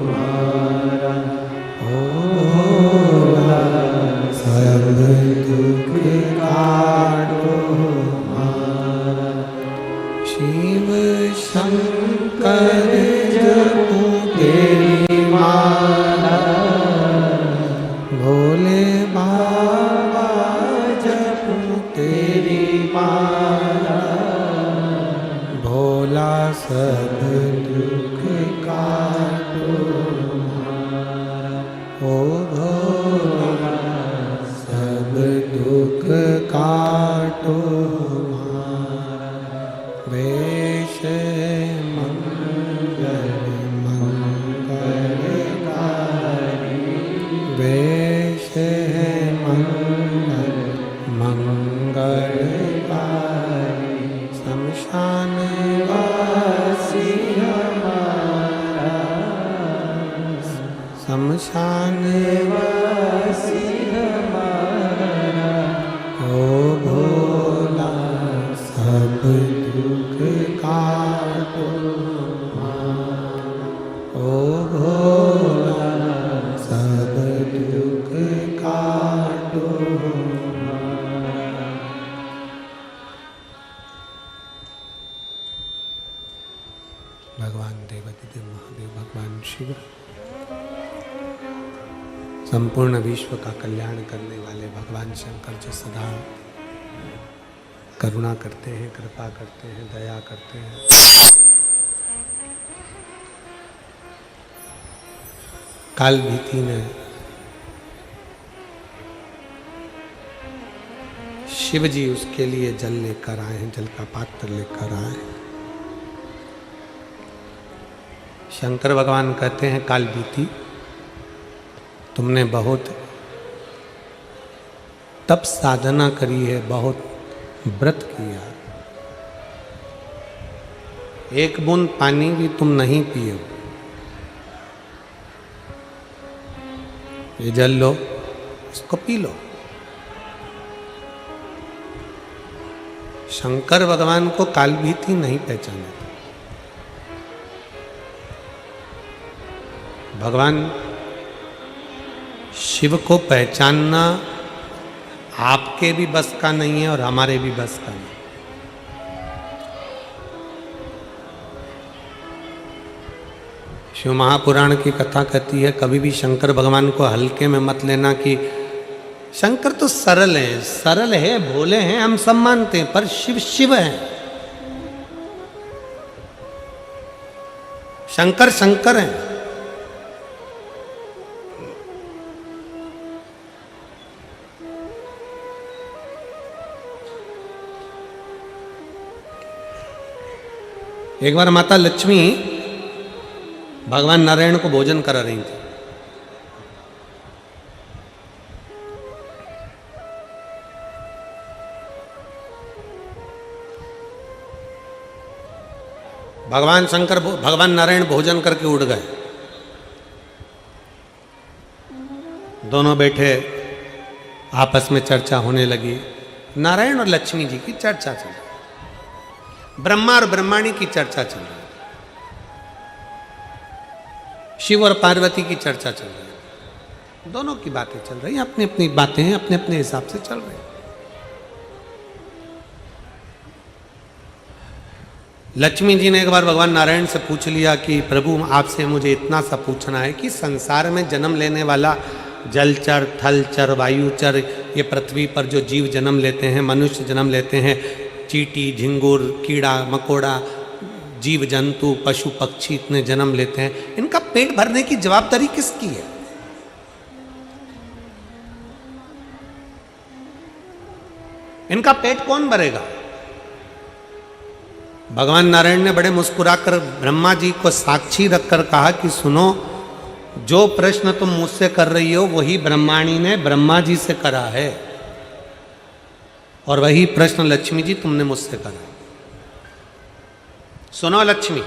हमारा, भोला सब दुख काटो हमारा। शिव शंकर जपू तेरी माला, भोले बाबा जपू तेरी माला। भोला सब दुख काटो शमशान वासी हमारा, ओ भोला सब दुख काटो, ओ भोला सब दुख काटो। भगवान देवादिदेव महादेव भगवान शिव संपूर्ण विश्व का कल्याण करने वाले भगवान शंकर जो सदा करुणा करते हैं, कृपा करते हैं, दया करते हैं। काल भीति ने शिव जी उसके लिए जल लेकर आए हैं, जल का पात्र लेकर आए हैं। शंकर भगवान कहते हैं काल बीती, तुमने बहुत तप साधना करी है, बहुत व्रत किया, एक बूंद पानी भी तुम नहीं पिए, ये जल लो, इसको पी लो। शंकर भगवान को काल भीति नहीं पहचाने। भगवान शिव को पहचानना आपके भी बस का नहीं है और हमारे भी बस का नहीं। शिव महापुराण की कथा कहती है, कभी भी शंकर भगवान को हल्के में मत लेना कि शंकर तो सरल है, भोले हैं, हम सब मानते हैं, पर शिव शिव है। शंकर शंकर है। एक बार माता लक्ष्मी भगवान नारायण को भोजन करा रही थी। भगवान नारायण भोजन करके उड़ गए। दोनों बैठे, आपस में चर्चा होने लगी। नारायण और लक्ष्मी जी की चर्चा चल रही, ब्रह्मा और ब्रह्माणी की चर्चा चल रही, शिव और पार्वती की चर्चा चल रही। दोनों की बातें चल रही, अपनी अपनी बातें हैं, अपने अपने हिसाब से चल रही। लक्ष्मी जी ने एक बार भगवान नारायण से पूछ लिया कि प्रभु आपसे मुझे इतना सा पूछना है कि संसार में जन्म लेने वाला जलचर, थलचर, वायुचर, ये पृथ्वी पर जो जीव जन्म लेते हैं, मनुष्य जन्म लेते हैं, चींटी, झिंगुर, कीड़ा मकोड़ा, जीव जंतु, पशु पक्षी इतने जन्म लेते हैं, इनका पेट भरने की जवाबदारी किसकी है? इनका पेट कौन भरेगा? भगवान नारायण ने बड़े मुस्कुराकर ब्रह्मा जी को साक्षी रखकर कहा कि सुनो, जो प्रश्न तुम मुझसे कर रही हो वही ब्रह्माणी ने ब्रह्मा जी से करा है, और वही प्रश्न लक्ष्मी जी तुमने मुझसे करा। सुनो लक्ष्मी,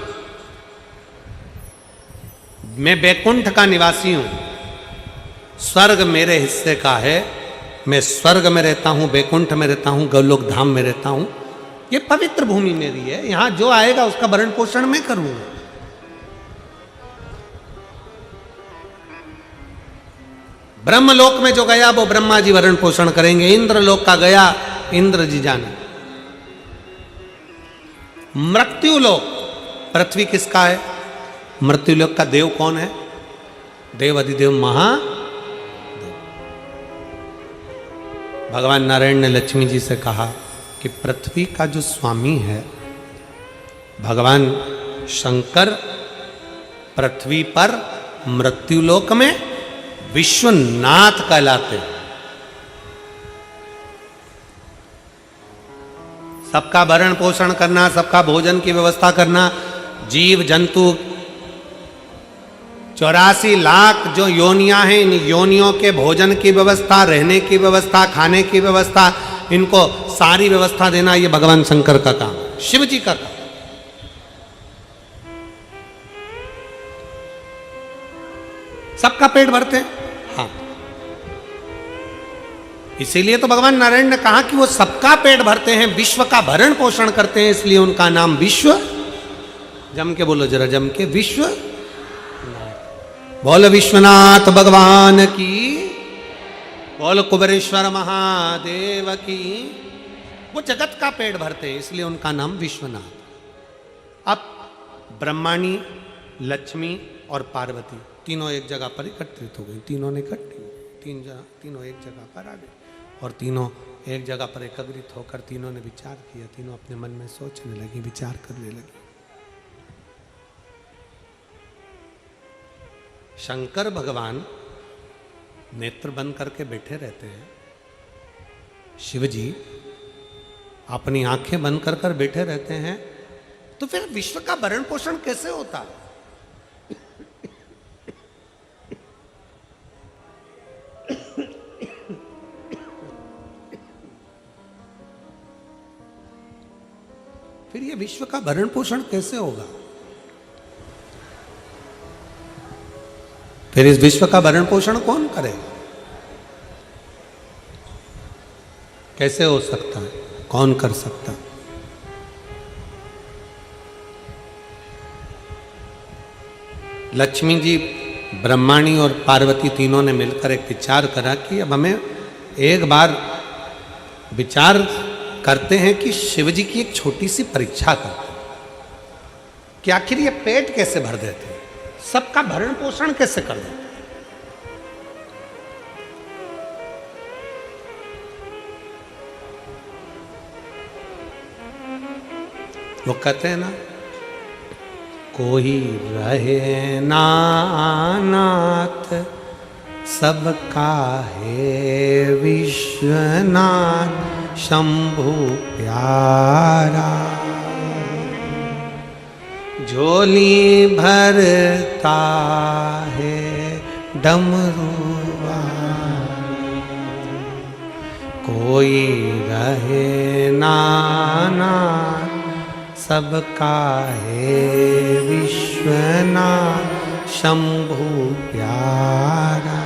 मैं बैकुंठ का निवासी हूं, स्वर्ग मेरे हिस्से का है, मैं स्वर्ग में रहता हूं, बैकुंठ में रहता हूं, गोलोक धाम में रहता हूं, ये पवित्र भूमि मेरी है, यहां जो आएगा उसका भरण पोषण मैं करूंगा। ब्रह्मलोक में जो गया वो ब्रह्मा जी भरण पोषण करेंगे, इंद्रलोक का गया इंद्र जी जाने। मृत्युलोक, पृथ्वी किसका है? मृत्युलोक का देव कौन है? देव अधिदेव महादेव। भगवान नारायण ने लक्ष्मी जी से कहा कि पृथ्वी का जो स्वामी है भगवान शंकर, पृथ्वी पर मृत्युलोक में विश्वनाथ कहलाते हैं। सबका भरण पोषण करना, सबका भोजन की व्यवस्था करना, जीव जंतु 84 लाख जो योनियां हैं, इन योनियों के भोजन की व्यवस्था, रहने की व्यवस्था, खाने की व्यवस्था, इनको सारी व्यवस्था देना ये भगवान शंकर का काम है, शिव जी का काम। सबका पेट भरते हैं। हाँ, इसीलिए तो भगवान नारायण ने कहा कि वो सबका पेट भरते हैं, विश्व का भरण पोषण करते हैं, इसलिए उनका नाम विश्व। जम के बोलो जरा, जम के, विश्व। बोल विश्वनाथ भगवान की, बोल कुबेरेश्वर महादेव की। वो जगत का पेट भरते हैं, इसलिए उनका नाम विश्वनाथ। अब ब्रह्माणी, लक्ष्मी और पार्वती तीनों एक जगह पर एकत्रित हो गई। तीनों ने इकट्ठी, तीनों एक जगह पर आ गए और तीनों एक जगह पर एकत्रित होकर तीनों ने विचार किया। तीनों अपने मन में सोचने लगी, विचार करने लगी। शंकर भगवान नेत्र बंद करके बैठे रहते हैं, शिव जी अपनी आंखें बंद कर कर बैठे रहते हैं, तो फिर विश्व का भरण पोषण कैसे होता है? फिर ये विश्व का भरण पोषण कैसे होगा? फिर इस विश्व का भरण पोषण कौन करेगा? कैसे हो सकता है? कौन कर सकता है? लक्ष्मी जी, ब्रह्माणी और पार्वती तीनों ने मिलकर एक विचार करा कि अब हमें एक बार विचार करते हैं कि शिव जी की एक छोटी सी परीक्षा करते हैं कि आखिर ये पेट कैसे भर देते हैं, सबका भरण पोषण कैसे कर देते हैं। वो कहते हैं ना, कोई रहे ना नाथ सबका है विश्वनाथ शंभु प्यारा, झोली भरता है डमरुआ। कोई रहे ना नाथ सबका है विश्वनाथ शंभु प्यारा,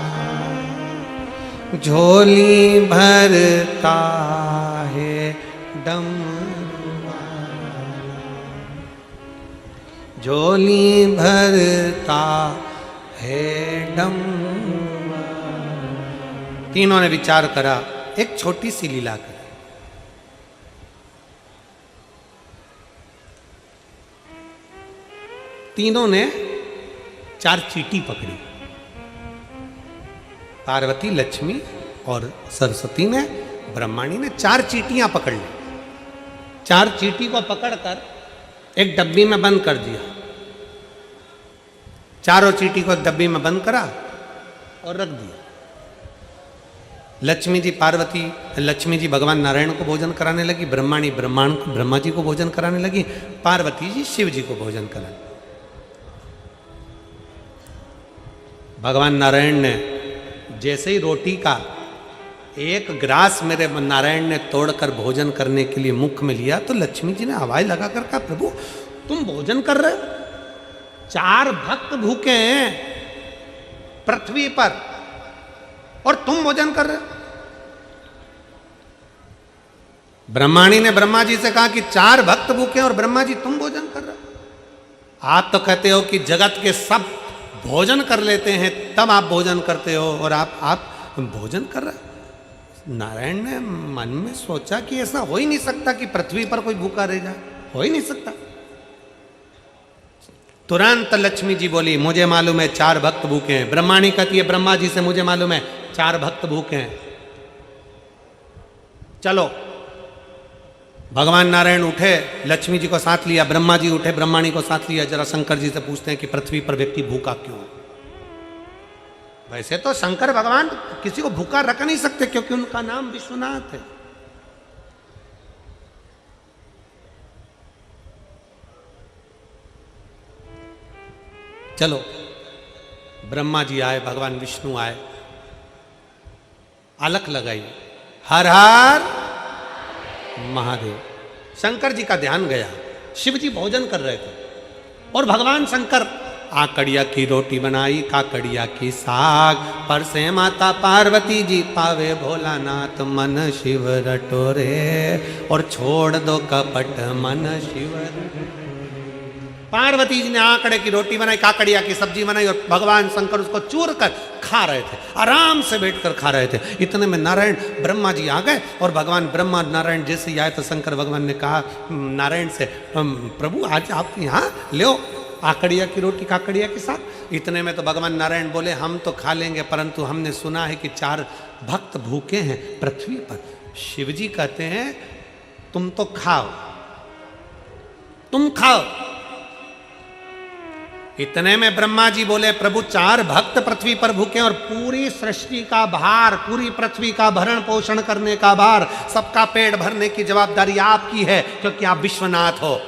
झोली भरता है डमरुआ, झोली भरता है डमरुआ। तीनों ने विचार करा, एक छोटी सी लीला करी। तीनों ने 4 चींटी पकड़ी, पार्वती, लक्ष्मी और सरस्वती ने, ब्रह्माणी ने 4 चींटियां पकड़ ली। 4 चींटी को पकड़कर एक डब्बी में बंद कर दिया। चारों चींटी को एक डब्बी में बंद करा और रख दिया। लक्ष्मी जी पार्वती, लक्ष्मी जी भगवान नारायण को भोजन कराने लगी, ब्रह्माणी ब्रह्मा जी को भोजन कराने लगी, पार्वती जी शिव जी को भोजन कराने। भगवान नारायण ने जैसे ही रोटी का एक ग्रास मेरे नारायण ने तोड़कर भोजन करने के लिए मुख में लिया, तो लक्ष्मी जी ने आवाज लगाकर कहा, प्रभु तुम भोजन कर रहे हो? 4 भक्त भूखे हैं पृथ्वी पर और तुम भोजन कर रहे हो? ब्रह्माणी ने ब्रह्मा जी से कहा कि 4 भक्त भूखे हैं और ब्रह्मा जी तुम भोजन कर रहे हो। आप तो कहते हो कि जगत के सब भोजन कर लेते हैं तब आप भोजन करते हो और आप भोजन कर रहे हो। नारायण ने मन में सोचा कि ऐसा हो ही नहीं सकता कि पृथ्वी पर कोई भूखा रह जाए, हो ही नहीं सकता। तुरंत लक्ष्मी जी बोली, मुझे मालूम है 4 भक्त भूखे हैं। ब्रह्माणी कहती है ब्रह्मा जी से, मुझे मालूम है 4 भक्त भूखे हैं। चलो, भगवान नारायण उठे, लक्ष्मी जी को साथ लिया, ब्रह्मा जी उठे, ब्रह्माणी को साथ लिया। जरा शंकर जी से पूछते हैं कि पृथ्वी पर व्यक्ति भूखा क्यों है? वैसे तो शंकर भगवान किसी को भूखा रख नहीं सकते क्योंकि उनका नाम विश्वनाथ है। चलो, ब्रह्मा जी आए, भगवान विष्णु आए, अलख लगाई, हर हर महादेव। शंकर जी का ध्यान गया, शिव जी भोजन कर रहे थे और भगवान शंकर आकड़िया की रोटी बनाई, काकड़िया की साग, पर से माता पार्वती जी पावे भोलानाथ, मन शिव रटोरे और छोड़ दो कपट मन शिव। पार्वती जी ने आकड़े की रोटी बनाई, काकड़िया की सब्जी बनाई और भगवान शंकर उसको चूर कर खा रहे थे, आराम से बैठकर खा रहे थे। इतने में नारायण ब्रह्मा जी आ गए और भगवान ब्रह्मा नारायण जैसे ही आए तो शंकर भगवान ने कहा नारायण से, प्रभु आज आप यहाँ ले आकड़िया की रोटी काकड़िया के साथ। इतने में तो भगवान नारायण बोले हम तो खा लेंगे, परंतु हमने सुना है कि 4 भक्त भूखे हैं पृथ्वी पर। शिव जी कहते हैं तुम तो खाओ, तुम खाओ। इतने में ब्रह्मा जी बोले प्रभु 4 भक्त पृथ्वी पर भूखे और पूरी सृष्टि का भार, पूरी पृथ्वी का भरण पोषण करने का भार, सबका पेट भरने की जवाबदारी आपकी है, क्योंकि आप विश्वनाथ हो।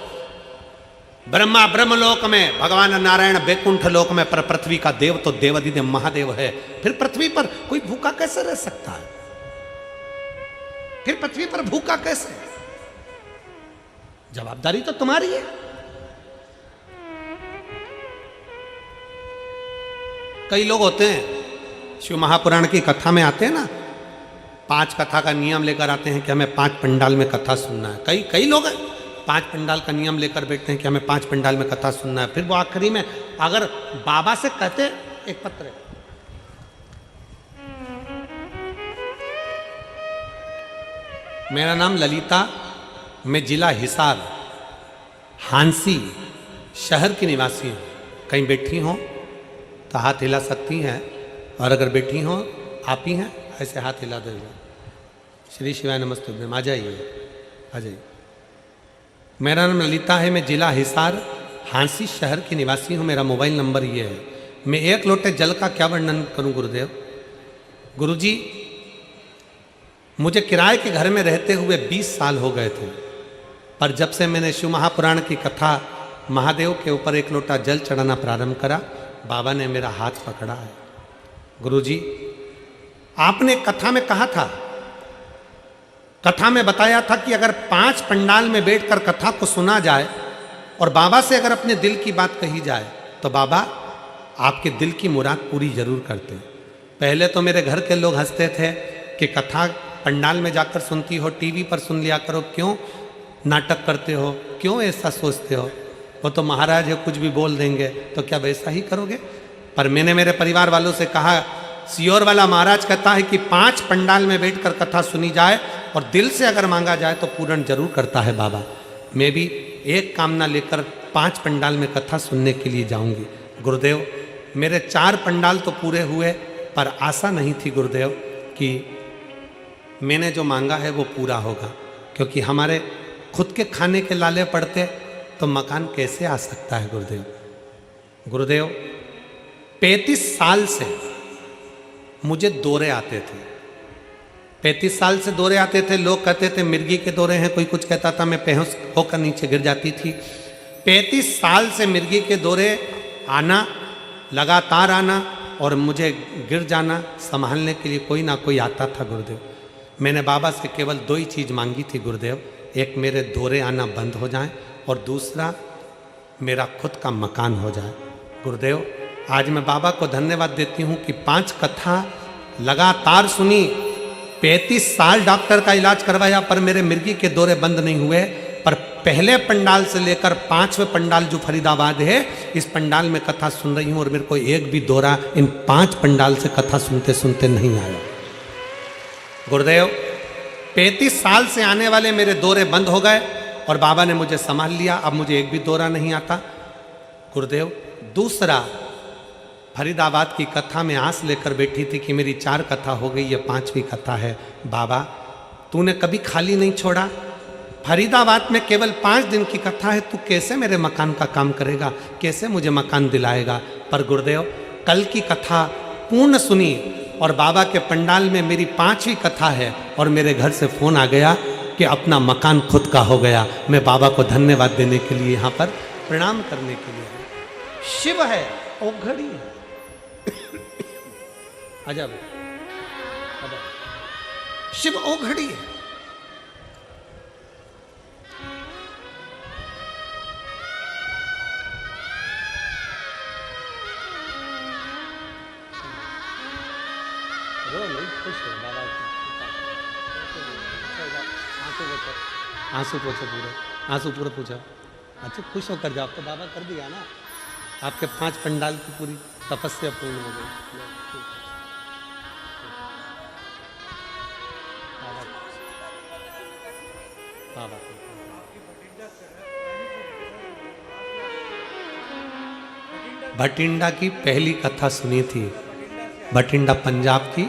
ब्रह्मा ब्रह्मलोक में, भगवान नारायण बैकुंठ लोक में, पर पृथ्वी का देव तो देवाधिदेव महादेव है। फिर पृथ्वी पर कोई भूखा कैसे रह सकता है? फिर पृथ्वी पर भूखा कैसे? जवाबदारी तो तुम्हारी है। कई लोग होते हैं शिव महापुराण की कथा में आते हैं ना, 5 कथा का नियम लेकर आते हैं कि हमें 5 पंडाल में कथा सुनना है। कई लोग हैं 5 पंडाल का नियम लेकर बैठते हैं कि हमें 5 पंडाल में कथा सुनना है। फिर वो आखिरी में अगर बाबा से कहते, एक पत्र है, मेरा नाम ललिता, मैं जिला हिसार हांसी शहर की निवासी हूँ, कहीं बैठी हो तो हाथ हिला सकती हैं, और अगर बैठी हो आप ही हैं ऐसे हाथ हिला देंगे। श्री शिवाय नमस्ते, आ जाइए आ जाइए। मेरा नाम ललिता है, मैं जिला हिसार हांसी शहर की निवासी हूँ, मेरा मोबाइल नंबर ये है। मैं 1 लोटे जल का क्या वर्णन करूँ गुरुदेव? गुरुजी मुझे किराए के घर में रहते हुए 20 साल हो गए थे, पर जब से मैंने शिव महापुराण की कथा महादेव के ऊपर 1 लोटा जल चढ़ाना प्रारंभ करा, बाबा ने मेरा हाथ पकड़ा है। गुरुजी आपने कथा में कहा था, कथा में बताया था कि अगर 5 पंडाल में बैठकर कथा को सुना जाए और बाबा से अगर अपने दिल की बात कही जाए तो बाबा आपके दिल की मुराद पूरी जरूर करते हैं। पहले तो मेरे घर के लोग हंसते थे कि कथा पंडाल में जाकर सुनती हो, टीवी पर सुन लिया करो, क्यों नाटक करते हो, क्यों ऐसा सोचते हो, वो तो महाराज है कुछ भी बोल देंगे, तो क्या वैसा ही करोगे? पर मैंने मेरे परिवार वालों से कहा, सियोर वाला महाराज कहता है कि 5 पंडाल में बैठकर कथा सुनी जाए और दिल से अगर मांगा जाए तो पूर्ण जरूर करता है बाबा। मैं भी एक कामना लेकर 5 पंडाल में कथा सुनने के लिए जाऊंगी। गुरुदेव मेरे 4 पंडाल तो पूरे हुए, पर आशा नहीं थी गुरुदेव कि मैंने जो मांगा है वो पूरा होगा, क्योंकि हमारे खुद के खाने के लाले पड़ते तो मकान कैसे आ सकता है गुरुदेव? गुरुदेव 35 साल से मुझे दौरे आते थे, 35 साल से दौरे आते थे। लोग कहते थे मिर्गी के दौरे हैं, कोई कुछ कहता था, मैं बेहोश होकर नीचे गिर जाती थी। 35 साल से मिर्गी के दौरे आना, लगातार आना, और मुझे गिर जाना, संभालने के लिए कोई ना कोई आता था गुरुदेव। मैंने बाबा से केवल 2 ही चीज़ मांगी थी गुरुदेव, एक मेरे दौरे आना बंद हो जाए और दूसरा मेरा खुद का मकान हो जाए। गुरुदेव आज मैं बाबा को धन्यवाद देती हूँ कि 5 कथा लगातार सुनी, 35 साल डॉक्टर का इलाज करवाया, पर मेरे मिर्गी के दौरे बंद नहीं हुए। पर पहले पंडाल से लेकर 5वें पंडाल जो फरीदाबाद है, इस पंडाल में कथा सुन रही हूँ और मेरे को एक भी दौरा इन 5 पंडाल से कथा सुनते सुनते नहीं आया। गुरुदेव 35 साल से आने वाले मेरे दौरे बंद हो गए और बाबा ने मुझे संभाल लिया, अब मुझे एक भी दौरा नहीं आता। गुरुदेव दूसरा, फरीदाबाद की कथा में आस लेकर बैठी थी कि मेरी 4 कथा हो गई, ये 5वीं कथा है। बाबा तूने कभी खाली नहीं छोड़ा, फरीदाबाद में केवल 5 दिन की कथा है, तू कैसे मेरे मकान का काम करेगा, कैसे मुझे मकान दिलाएगा? पर गुरुदेव कल की कथा पूर्ण सुनी और बाबा के पंडाल में मेरी 5वीं कथा है और मेरे घर से फ़ोन आ गया कि अपना मकान खुद का हो गया। मैं बाबा को धन्यवाद देने के लिए यहाँ पर प्रणाम करने के लिए। शिव है ओघड़ी है। अजब शिव ओघड़ी है। रो नहीं, खुश हो बाबा आंसू पोछो पूरे, आंसू पूरे पूछो। अच्छा खुश होकर जाओ, तो बाबा कर दिया ना, आपके 5 पंडाल की पूरी तपस्या पूर्ण हो गई। बाबा भटिंडा की पहली कथा सुनी थी, भटिंडा पंजाब की,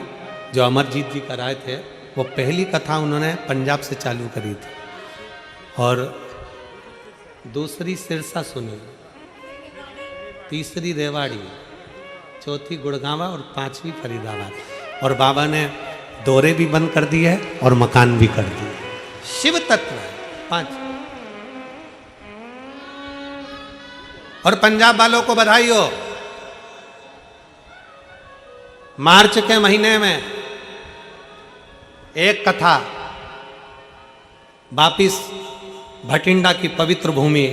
जो अमरजीत जी कराए थे, वो पहली कथा उन्होंने पंजाब से चालू करी थी। और दूसरी सिरसा सुनी, तीसरी रेवाड़ी, चौथी गुड़गांवा और 5वीं फरीदाबाद। और बाबा ने दौरे भी बंद कर दिए और मकान भी कर दिए। शिव तत्व 5। और पंजाब वालों को बधाई हो, मार्च के महीने में एक कथा वापिस भटिंडा की पवित्र भूमि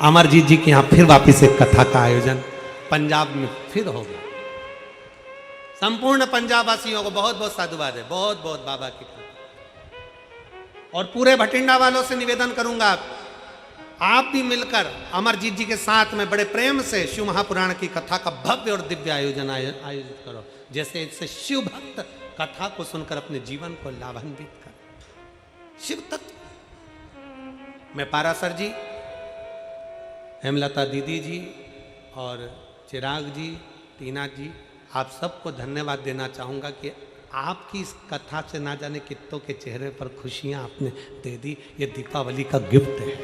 अमरजीत जी के यहां फिर वापिस एक कथा का आयोजन पंजाब में फिर हो गया। संपूर्ण पंजाब वासियों को बहुत बहुत साधुवाद है, बहुत बहुत बाबा की कृपा। और पूरे भटिंडा वालों से निवेदन करूंगा, आप भी मिलकर अमरजीत जी के साथ में बड़े प्रेम से शिव महापुराण की कथा का भव्य और दिव्य आयोजन आयोजित करो, जैसे इससे शिव भक्त कथा को सुनकर अपने जीवन को लाभान्वित कर। शिव तत्व मैं पारासर जी, हेमलता दीदी जी और चिराग जी, टीना जी, आप सबको धन्यवाद देना चाहूँगा कि आपकी इस कथा से ना जाने कितनों के चेहरे पर खुशियाँ आपने दे दी। ये दीपावली का गिफ्ट है,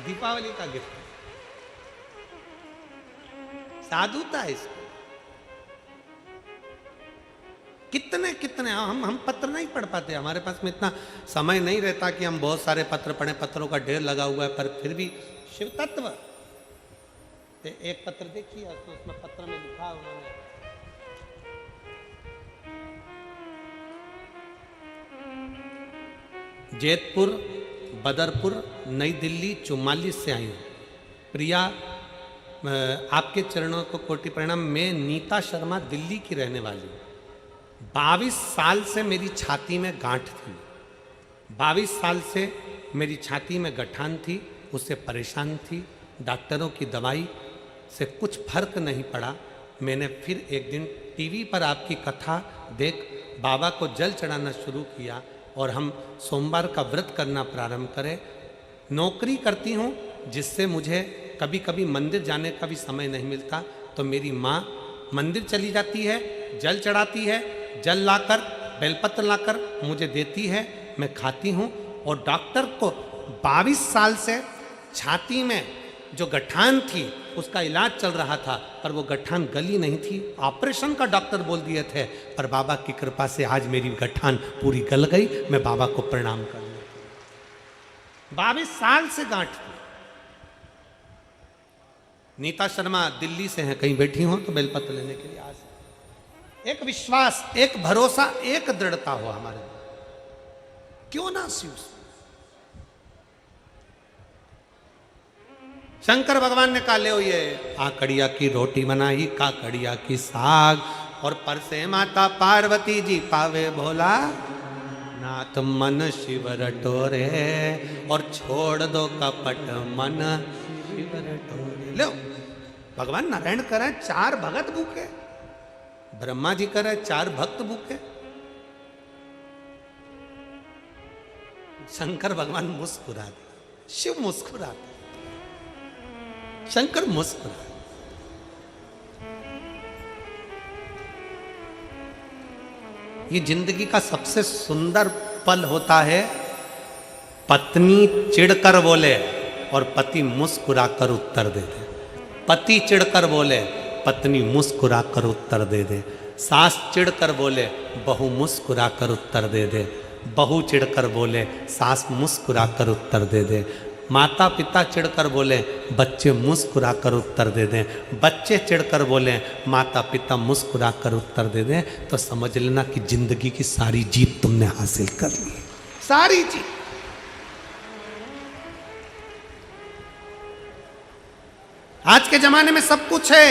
दीपावली का गिफ्ट है, साधुता है इसमें। कितने कितने हम पत्र नहीं पढ़ पाते, हमारे पास में इतना समय नहीं रहता कि हम बहुत सारे पत्र पढ़ें, पत्रों का ढेर लगा हुआ है, पर फिर भी शिव तत्व। एक पत्र देखिए, तो उसमें पत्र में लिखा उन्होंने, जैतपुर, बदरपुर, नई दिल्ली 44 से आई हूँ। प्रिया, आपके चरणों को कोटि प्रणाम। मैं नीता शर्मा दिल्ली की रहने वाली हूँ। 22 साल से मेरी छाती में गांठ थी, 22 साल से मेरी छाती में गठान थी, उससे परेशान थी। डॉक्टरों की दवाई से कुछ फर्क नहीं पड़ा। मैंने फिर एक दिन टीवी पर आपकी कथा देख बाबा को जल चढ़ाना शुरू किया और हम सोमवार का व्रत करना प्रारंभ करें। नौकरी करती हूँ, जिससे मुझे कभी कभी मंदिर जाने का भी समय नहीं मिलता, तो मेरी माँ मंदिर चली जाती है, जल चढ़ाती है, जल लाकर, बेलपत्र लाकर मुझे देती है, मैं खाती हूँ। और डॉक्टर को 22 साल से छाती में जो गठान थी उसका इलाज चल रहा था, पर वो गठान गली नहीं थी। ऑपरेशन का डॉक्टर बोल दिए थे, पर बाबा की कृपा से आज मेरी गठान पूरी गल गई। मैं बाबा को प्रणाम करना। 22 साल से गांठ थी। नीता शर्मा दिल्ली से हैं, कहीं बैठी हो तो बेलपत्र लेने के लिए आज। एक विश्वास, एक भरोसा, एक दृढ़ता हो हमारे में, क्यों ना शिव। शंकर भगवान ने कहा ले ये आकड़िया की रोटी बनाई, काकड़िया की साग, और पर से माता पार्वती जी पावे भोला नाथ मन शिव रटोरे, और छोड़ दो कपट मन शिव रटोरे। लो भगवान नारायण करे 4 भगत भूखे, ब्रह्मा जी करे 4 भक्त भूखे। शंकर भगवान मुस्कुराते, शिव मुस्कुराते, शंकर मुस्कुराते। ये जिंदगी का सबसे सुंदर पल होता है, पत्नी चिढ़कर बोले और पति मुस्कुराकर उत्तर दे दे। पति चिढ़कर बोले, पत्नी मुस्कुराकर उत्तर दे दे। सास चिढ़कर बोले, बहू मुस्कुराकर उत्तर दे दे। बहू चिढ़कर बोले, सास मुस्कुराकर उत्तर दे दे। माता पिता चिढ़कर बोले, बच्चे मुस्कुराकर उत्तर दे दें। बच्चे चिढ़कर बोले, माता पिता मुस्कुराकर उत्तर दे दें। तो समझ लेना कि जिंदगी की सारी जीत तुमने हासिल कर ली, सारी जीत। आज के जमाने में सब कुछ है,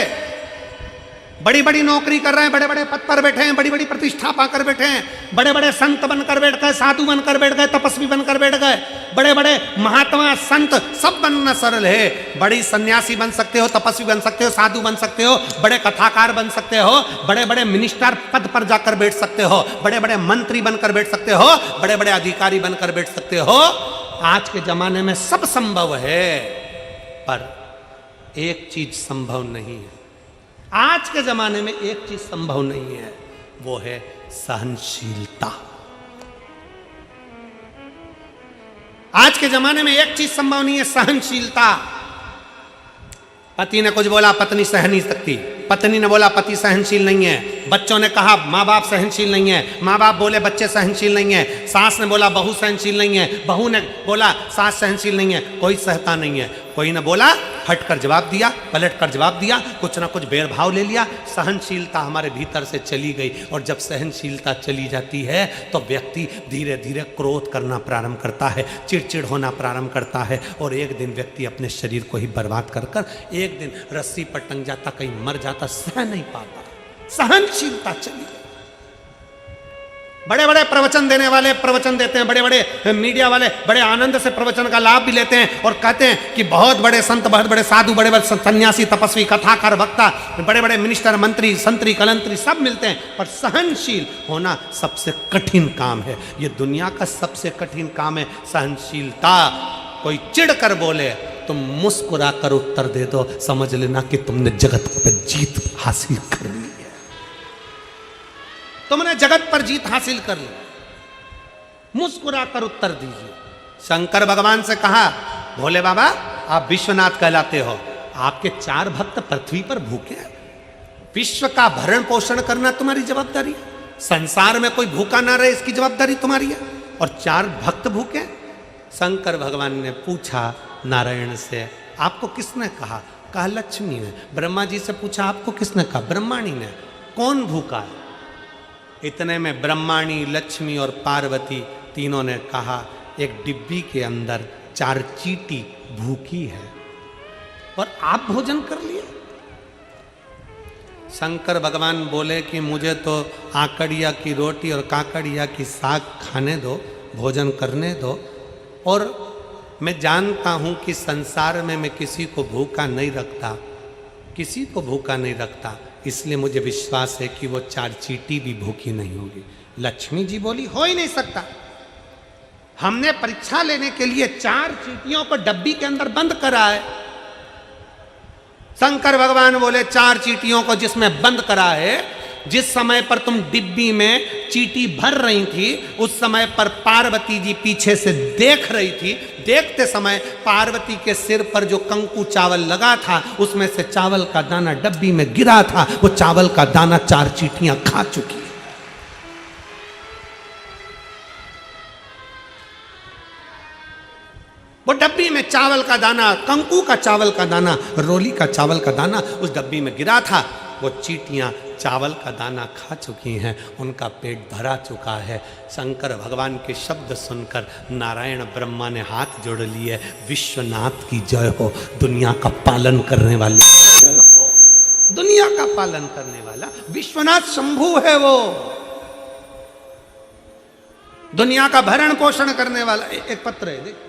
बड़ी बड़ी नौकरी कर रहे हैं, बड़े बड़े पद पर बैठे हैं, बड़ी बड़ी प्रतिष्ठा पाकर बैठे हैं, बड़े बड़े संत बनकर बैठ गए, साधु बनकर बैठ गए, तपस्वी बनकर बैठ गए, बड़े बड़े महात्मा संत सब बनना सरल है। बड़ी सन्यासी बन सकते हो, तपस्वी बन सकते हो, साधु बन सकते हो, बड़े कथाकार बन सकते हो, बड़े बड़े मिनिस्टर पद पर जाकर बैठ सकते हो, बड़े बड़े मंत्री बनकर बैठ सकते हो, बड़े बड़े अधिकारी बनकर बैठ सकते हो। आज के जमाने में सब संभव है, पर एक चीज संभव नहीं है। आज के जमाने में एक चीज संभव नहीं है, वो है सहनशीलता। आज के जमाने में एक चीज संभव नहीं है, सहनशीलता। पति ने कुछ बोला, पत्नी सह नहीं सकती, पत्नी ने बोला पति सहनशील नहीं है, बच्चों ने कहा माँ बाप सहनशील नहीं है, माँ बाप बोले बच्चे सहनशील नहीं है, सास ने बोला बहू सहनशील नहीं है, बहू ने बोला सास सहनशील नहीं है, कोई सहता नहीं है। कोई ने बोला हट कर जवाब दिया, पलट कर जवाब दिया, कुछ ना कुछ भेदभाव ले लिया। सहनशीलता हमारे भीतर से चली गई, और जब सहनशीलता चली जाती है तो व्यक्ति धीरे धीरे क्रोध करना प्रारंभ करता है, चिड़चिड़ होना प्रारंभ करता है, और एक दिन व्यक्ति अपने शरीर को ही बर्बाद कर कर एक दिन रस्सी पर टंग जाता, कहीं मर जाता, सह नहीं पाता। सहनशीलता चली गई। बड़े बड़े प्रवचन देने वाले प्रवचन देते हैं, बड़े बड़े मीडिया वाले बड़े आनंद से प्रवचन का लाभ भी लेते हैं और कहते हैं कि बहुत बड़े संत, बहुत बड़े साधु, बड़े बड़े सन्यासी, तपस्वी, कथाकार, वक्ता, बड़े बड़े मिनिस्टर, मंत्री, संतरी, कलंतरी सब मिलते हैं, पर सहनशील होना सबसे कठिन काम है। ये दुनिया का सबसे कठिन काम है, सहनशीलता। कोई चिढ़ कर बोले तुम मुस्कुरा कर उत्तर दे दो, समझ लेना कि तुमने जगत पर जीत हासिल कर ली है, तुमने जगत पर जीत हासिल कर ली। मुस्कुरा कर उत्तर दीजिए। शंकर भगवान से कहा, भोले बाबा आप विश्वनाथ कहलाते हो, आपके 4 भक्त पृथ्वी पर भूखे हैं, विश्व का भरण पोषण करना तुम्हारी जवाबदारी है, संसार में कोई भूखा ना रहे इसकी जवाबदारी तुम्हारी है, और 4 भक्त भूखे। शंकर भगवान ने पूछा नारायण से, आपको किसने कहा? कहा लक्ष्मी ने। ब्रह्मा जी से पूछा, आपको किसने कहा? ब्रह्माणी ने। कौन भूखा है? इतने में ब्रह्माणी, लक्ष्मी और पार्वती तीनों ने कहा, एक डिब्बी के अंदर 4 चींटी भूखी है और आप भोजन कर लिए। शंकर भगवान बोले कि मुझे तो आकड़िया की रोटी और काकड़िया की साग खाने दो, भोजन करने दो, और मैं जानता हूँ कि संसार में मैं किसी को भूखा नहीं रखता, किसी को भूखा नहीं रखता, इसलिए मुझे विश्वास है कि वो 4 चींटी भी भूखी नहीं होगी। लक्ष्मी जी बोली, हो ही नहीं सकता, हमने परीक्षा लेने के लिए 4 चींटियों को डब्बी के अंदर बंद करा है। शंकर भगवान बोले, 4 चींटियों को जिसमें बंद करा है, जिस समय पर तुम डिब्बी में चींटी भर रही थी, उस समय पर पार्वती जी पीछे से देख रही थी। देखते समय पार्वती के सिर पर जो कंकु चावल लगा था, उसमें से चावल का दाना डब्बी में गिरा था, वो चावल का दाना 4 चींटियां खा चुकी। वो डब्बी में चावल का दाना, कंकु का चावल का दाना, रोली का चावल का दाना उस डब्बी में गिरा था। वो चींटियां चावल का दाना खा चुकी हैं, उनका पेट भरा चुका है। शंकर भगवान के शब्द सुनकर नारायण ब्रह्मा ने हाथ जोड़ लिए, विश्वनाथ की जय हो, दुनिया का पालन करने वाले जय हो, दुनिया का पालन करने वाला विश्वनाथ शंभु है, वो दुनिया का भरण पोषण करने वाला। एक पत्र है, देख,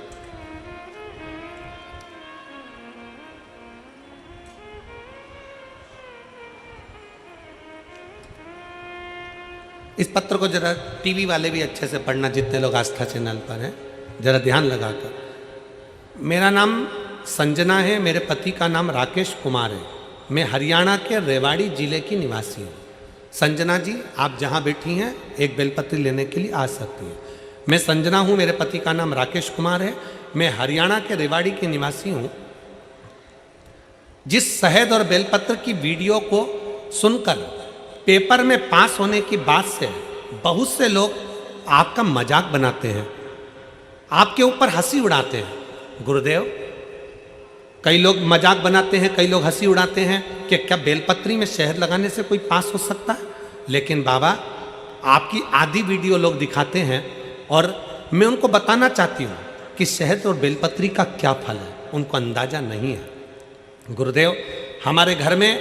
इस पत्र को जरा टीवी वाले भी अच्छे से पढ़ना, जितने लोग आस्था चैनल पर हैं, जरा ध्यान लगाकर। मेरा नाम संजना है, मेरे पति का नाम राकेश कुमार है, मैं हरियाणा के रेवाड़ी जिले की निवासी हूँ। संजना जी आप जहाँ बैठी हैं एक बेलपत्री लेने के लिए आ सकती हैं। मैं संजना हूँ, मेरे पति का नाम राकेश कुमार है, मैं हरियाणा के रेवाड़ी की निवासी हूँ। जिस शहद और बेलपत्र की वीडियो को सुनकर पेपर में पास होने की बात से बहुत से लोग आपका मजाक बनाते हैं, आपके ऊपर हंसी उड़ाते हैं। गुरुदेव, कई लोग मजाक बनाते हैं, कई लोग हंसी उड़ाते हैं कि क्या बेलपत्री में शहद लगाने से कोई पास हो सकता है? लेकिन बाबा, आपकी आधी वीडियो लोग दिखाते हैं और मैं उनको बताना चाहती हूँ कि शहद और बेलपत्री का क्या फल है, उनको अंदाजा नहीं है। गुरुदेव, हमारे घर में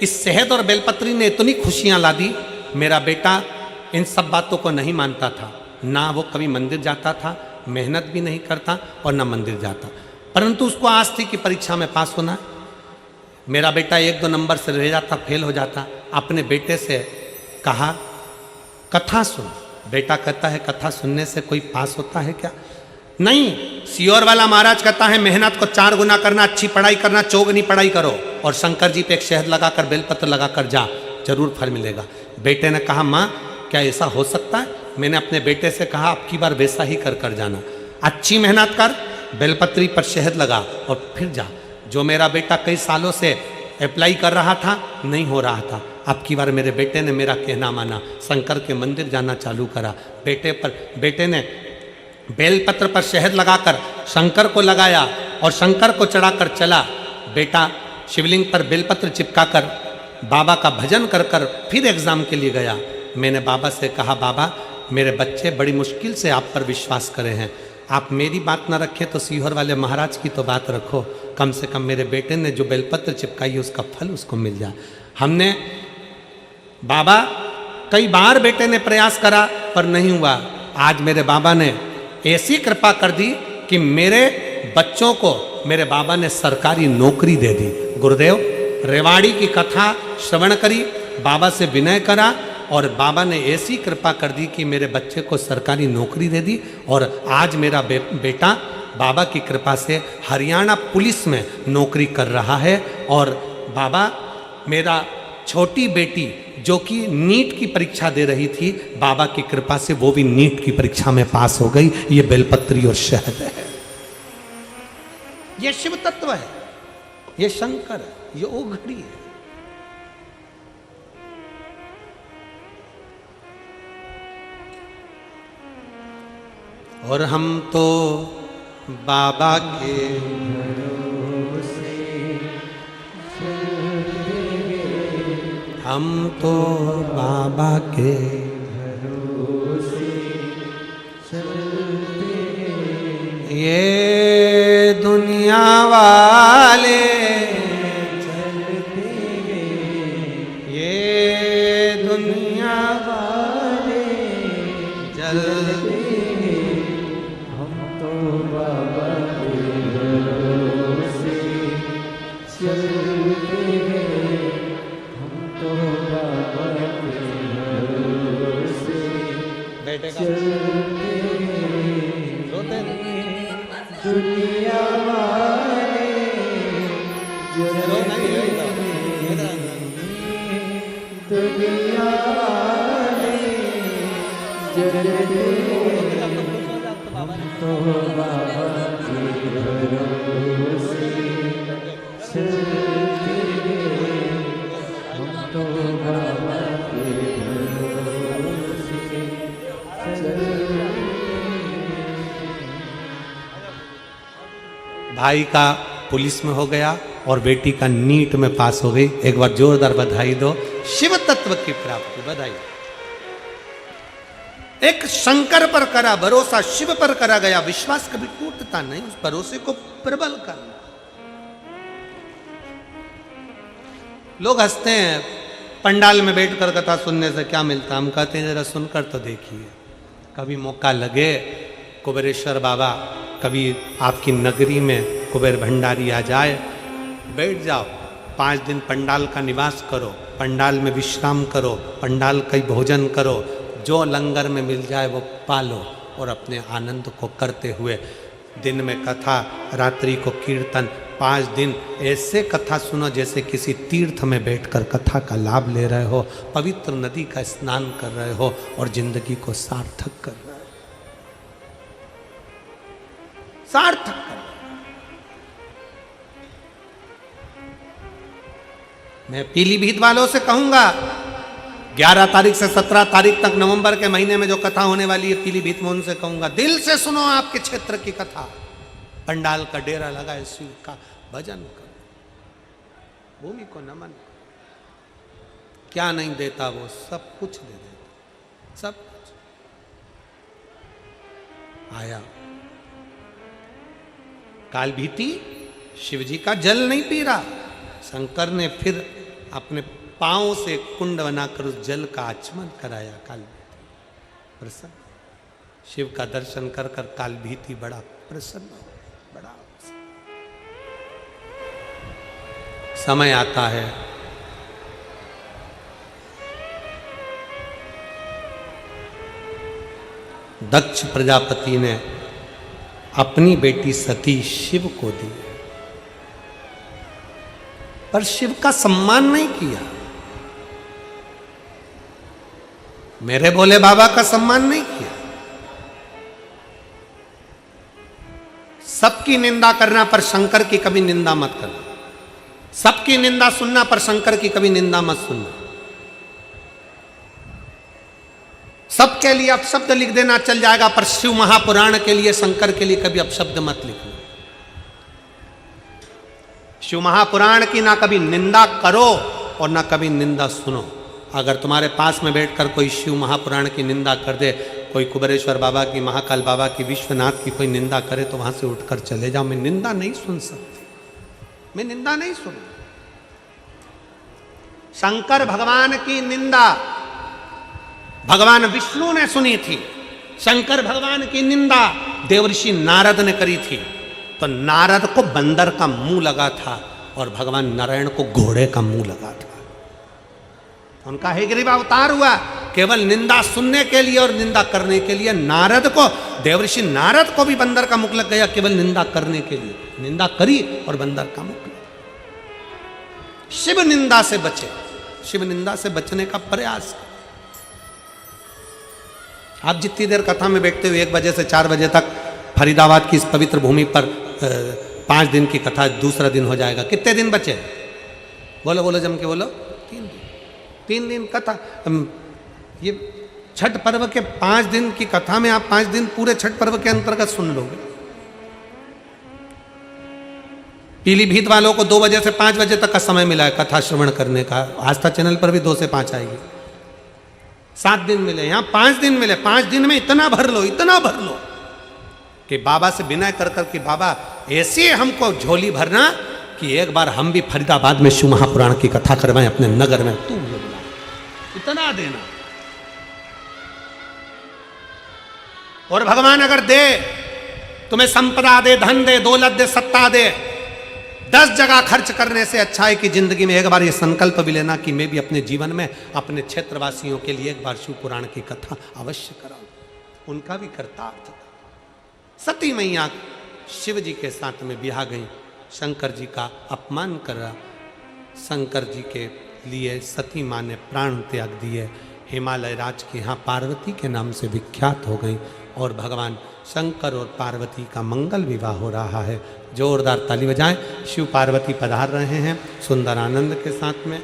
इस शहद और बेलपत्री ने इतनी खुशियां ला दी। मेरा बेटा इन सब बातों को नहीं मानता था, ना वो कभी मंदिर जाता था, मेहनत भी नहीं करता और ना मंदिर जाता, परंतु उसको आस थी कि परीक्षा में पास होना। मेरा बेटा 1-2 नंबर से रह जाता, फेल हो जाता। अपने बेटे से कहा कथा सुन। बेटा कहता है कथा सुनने से कोई पास होता है क्या? नहीं, सियोर वाला महाराज कहता है मेहनत को 4 गुना करना, अच्छी पढ़ाई करना, चौगुनी पढ़ाई करो और शंकर जी पे एक शहद लगाकर बेलपत्र लगाकर जा, जरूर फल मिलेगा। बेटे ने कहा माँ क्या ऐसा हो सकता है? मैंने अपने बेटे से कहा अब की बार वैसा ही कर जाना, अच्छी मेहनत कर, बेलपत्री पर शहद लगा और फिर जा। जो मेरा बेटा कई सालों से अप्लाई कर रहा था, नहीं हो रहा था, अब की बार मेरे बेटे ने मेरा कहना माना, शंकर के मंदिर जाना चालू करा। बेटे ने बेलपत्र पर शहद लगाकर शंकर को लगाया और शंकर को चढ़ाकर चला। बेटा शिवलिंग पर बेलपत्र चिपकाकर बाबा का भजन कर कर फिर एग्जाम के लिए गया। मैंने बाबा से कहा बाबा मेरे बच्चे बड़ी मुश्किल से आप पर विश्वास करे हैं, आप मेरी बात ना रखें तो सीहोर वाले महाराज की तो बात रखो, कम से कम मेरे बेटे ने जो बेलपत्र चिपकाई उसका फल उसको मिल जाए। हमने बाबा कई बार बेटे ने प्रयास करा पर नहीं हुआ। आज मेरे बाबा ने ऐसी कृपा कर दी कि मेरे बच्चों को मेरे बाबा ने सरकारी नौकरी दे दी। गुरुदेव रेवाड़ी की कथा श्रवण करी, बाबा से विनय करा और बाबा ने ऐसी कृपा कर दी कि मेरे बच्चे को सरकारी नौकरी दे दी और आज मेरा बेटा बाबा की कृपा से हरियाणा पुलिस में नौकरी कर रहा है। और बाबा मेरा छोटी बेटी जो कि नीट की परीक्षा दे रही थी, बाबा की कृपा से वो भी नीट की परीक्षा में पास हो गई। ये बेलपत्री और शहद है, ये शिव तत्व है, ये शंकर है, ये ओघड़ी है। और हम तो बाबा के हम तो बाबा के ये दुनिया वाले चलते, ये दुनिया वाले चलते, हम तो बाबा के भरोसे चलते हैं, हम तो बाबा के भरोसे चलते हैं। दुनिया वाले दुनिया वाले जलते, हम तो बाबा के भरोसे चलते हैं, हम तो बाबा के भरोसे चलते। भाई का पुलिस में हो गया और बेटी का नीट में पास हो गई। एक बार जोरदार बधाई दो, शिव तत्व की प्राप्ति, बधाई। एक शंकर पर करा भरोसा, शिव पर करा गया विश्वास कभी टूटता नहीं, उस भरोसे को प्रबल करना। लोग हंसते हैं पंडाल में बैठकर कथा सुनने से क्या मिलता, हम कहते हैं जरा सुनकर तो देखिए। कभी मौका लगे कुबेरेश्वर बाबा, कभी आपकी नगरी में कुबेर भंडारी आ जाए, बैठ जाओ, 5 दिन पंडाल का निवास करो, पंडाल में विश्राम करो, पंडाल का भोजन करो, जो लंगर में मिल जाए वो पालो और अपने आनंद को करते हुए दिन में कथा, रात्रि को कीर्तन, 5 दिन ऐसे कथा सुनो जैसे किसी तीर्थ में बैठकर कथा का लाभ ले रहे हो, पवित्र नदी का स्नान कर रहे हो और जिंदगी को सार्थक कर रहे हो, सार्थक कर। मैं पीलीभीत वालों से कहूंगा 11 तारीख से 17 तारीख तक नवंबर के महीने में जो कथा होने वाली है पीलीभीत में, उनसे कहूंगा दिल से सुनो आपके क्षेत्र की कथा, पंडाल का डेरा लगाए, शिव का भजन करो, भूमि को नमन करो। क्या नहीं देता वो, सब कुछ दे देता, सब कुछ। आया काल भीति, शिव जी का जल नहीं पी रहा, शंकर ने फिर अपने पांव से कुंड बनाकर उस जल का आचमन कराया। काल प्रसन्न, शिव का दर्शन कर कर काल भीति बड़ा प्रसन्न, बड़ा समय आता है दक्ष प्रजापति ने अपनी बेटी सती शिव को दी, पर शिव का सम्मान नहीं किया। मेरे भोले बाबा का सम्मान नहीं किया। सबकी निंदा करना पर शंकर की कभी निंदा मत करना, सबकी निंदा सुनना पर शंकर की कभी निंदा मत सुनना। सबके लिए अपशब्द लिख देना चल जाएगा, पर शिव महापुराण के लिए, शंकर के लिए कभी अपशब्द मत लिखना। शिव महापुराण की ना कभी निंदा करो और ना कभी निंदा सुनो। अगर तुम्हारे पास में बैठकर कोई शिव महापुराण की निंदा कर दे, कोई कुबेरेश्वर बाबा की, महाकाल बाबा की, विश्वनाथ की कोई निंदा करे तो वहां से उठकर चले जाओ। मैं निंदा नहीं सुन सकती, मैं निंदा नहीं सुन। शंकर भगवान की निंदा भगवान विष्णु ने सुनी थी। शंकर भगवान की निंदा देवर्षि नारद ने करी थी। तो नारद को बंदर का मुंह लगा था और भगवान नारायण को घोड़े का मुंह लगा था। उनका हयग्रीव अवतार हुआ केवल निंदा सुनने के लिए और निंदा करने के लिए। नारद को, देवर्षि नारद को भी बंदर का मुख लग गया केवल निंदा करने के लिए। निंदा करी और बंदर का मुख लगा। शिव निंदा से बचे, शिव निंदा से बचने का प्रयास। आप जितनी देर कथा में बैठते हुए 1 बजे से 4 बजे तक फरीदाबाद की इस पवित्र भूमि पर 5 दिन की कथा, दूसरा दिन हो जाएगा। कितने दिन बचे? बोलो बोलो, जम के बोलो। 3 दिन, 3 दिन कथा। ये छठ पर्व के 5 दिन की कथा में आप 5 दिन पूरे छठ पर्व के अंतर्गत सुन लोगे। पीलीभीत वालों को 2 बजे से 5 बजे तक का समय मिला है कथा श्रवण करने का। आस्था चैनल पर भी 2 से 5 आएगी। 7 दिन मिले, यहाँ 5 दिन मिले। 5 दिन में इतना भर लो, इतना भर लो कि बाबा से विनय कर कर कि बाबा ऐसे हमको झोली भरना कि एक बार हम भी फरीदाबाद में शिव महापुराण की कथा करवाएं अपने नगर में। तू इतना देना। और भगवान अगर दे, तुम्हें संपदा दे, धन दे, दौलत दे, सत्ता दे, 10 जगह खर्च करने से अच्छा है कि जिंदगी में एक बार ये संकल्प भी लेना कि मैं भी अपने जीवन में अपने क्षेत्रवासियों के लिए एक बार शिव पुराण की कथा अवश्य कराऊं। उनका भी कर्तार्थ था। सती मैया शिव जी के साथ में ब्याह गई, शंकर जी का अपमान करा। शंकर जी के लिए सती माँ ने प्राण त्याग दिए। हिमालय राज के यहाँ पार्वती के नाम से विख्यात हो गई और भगवान शंकर और पार्वती का मंगल विवाह हो रहा है। जोरदार ताली बजाएं। शिव पार्वती पधार रहे हैं सुंदर आनंद के साथ में।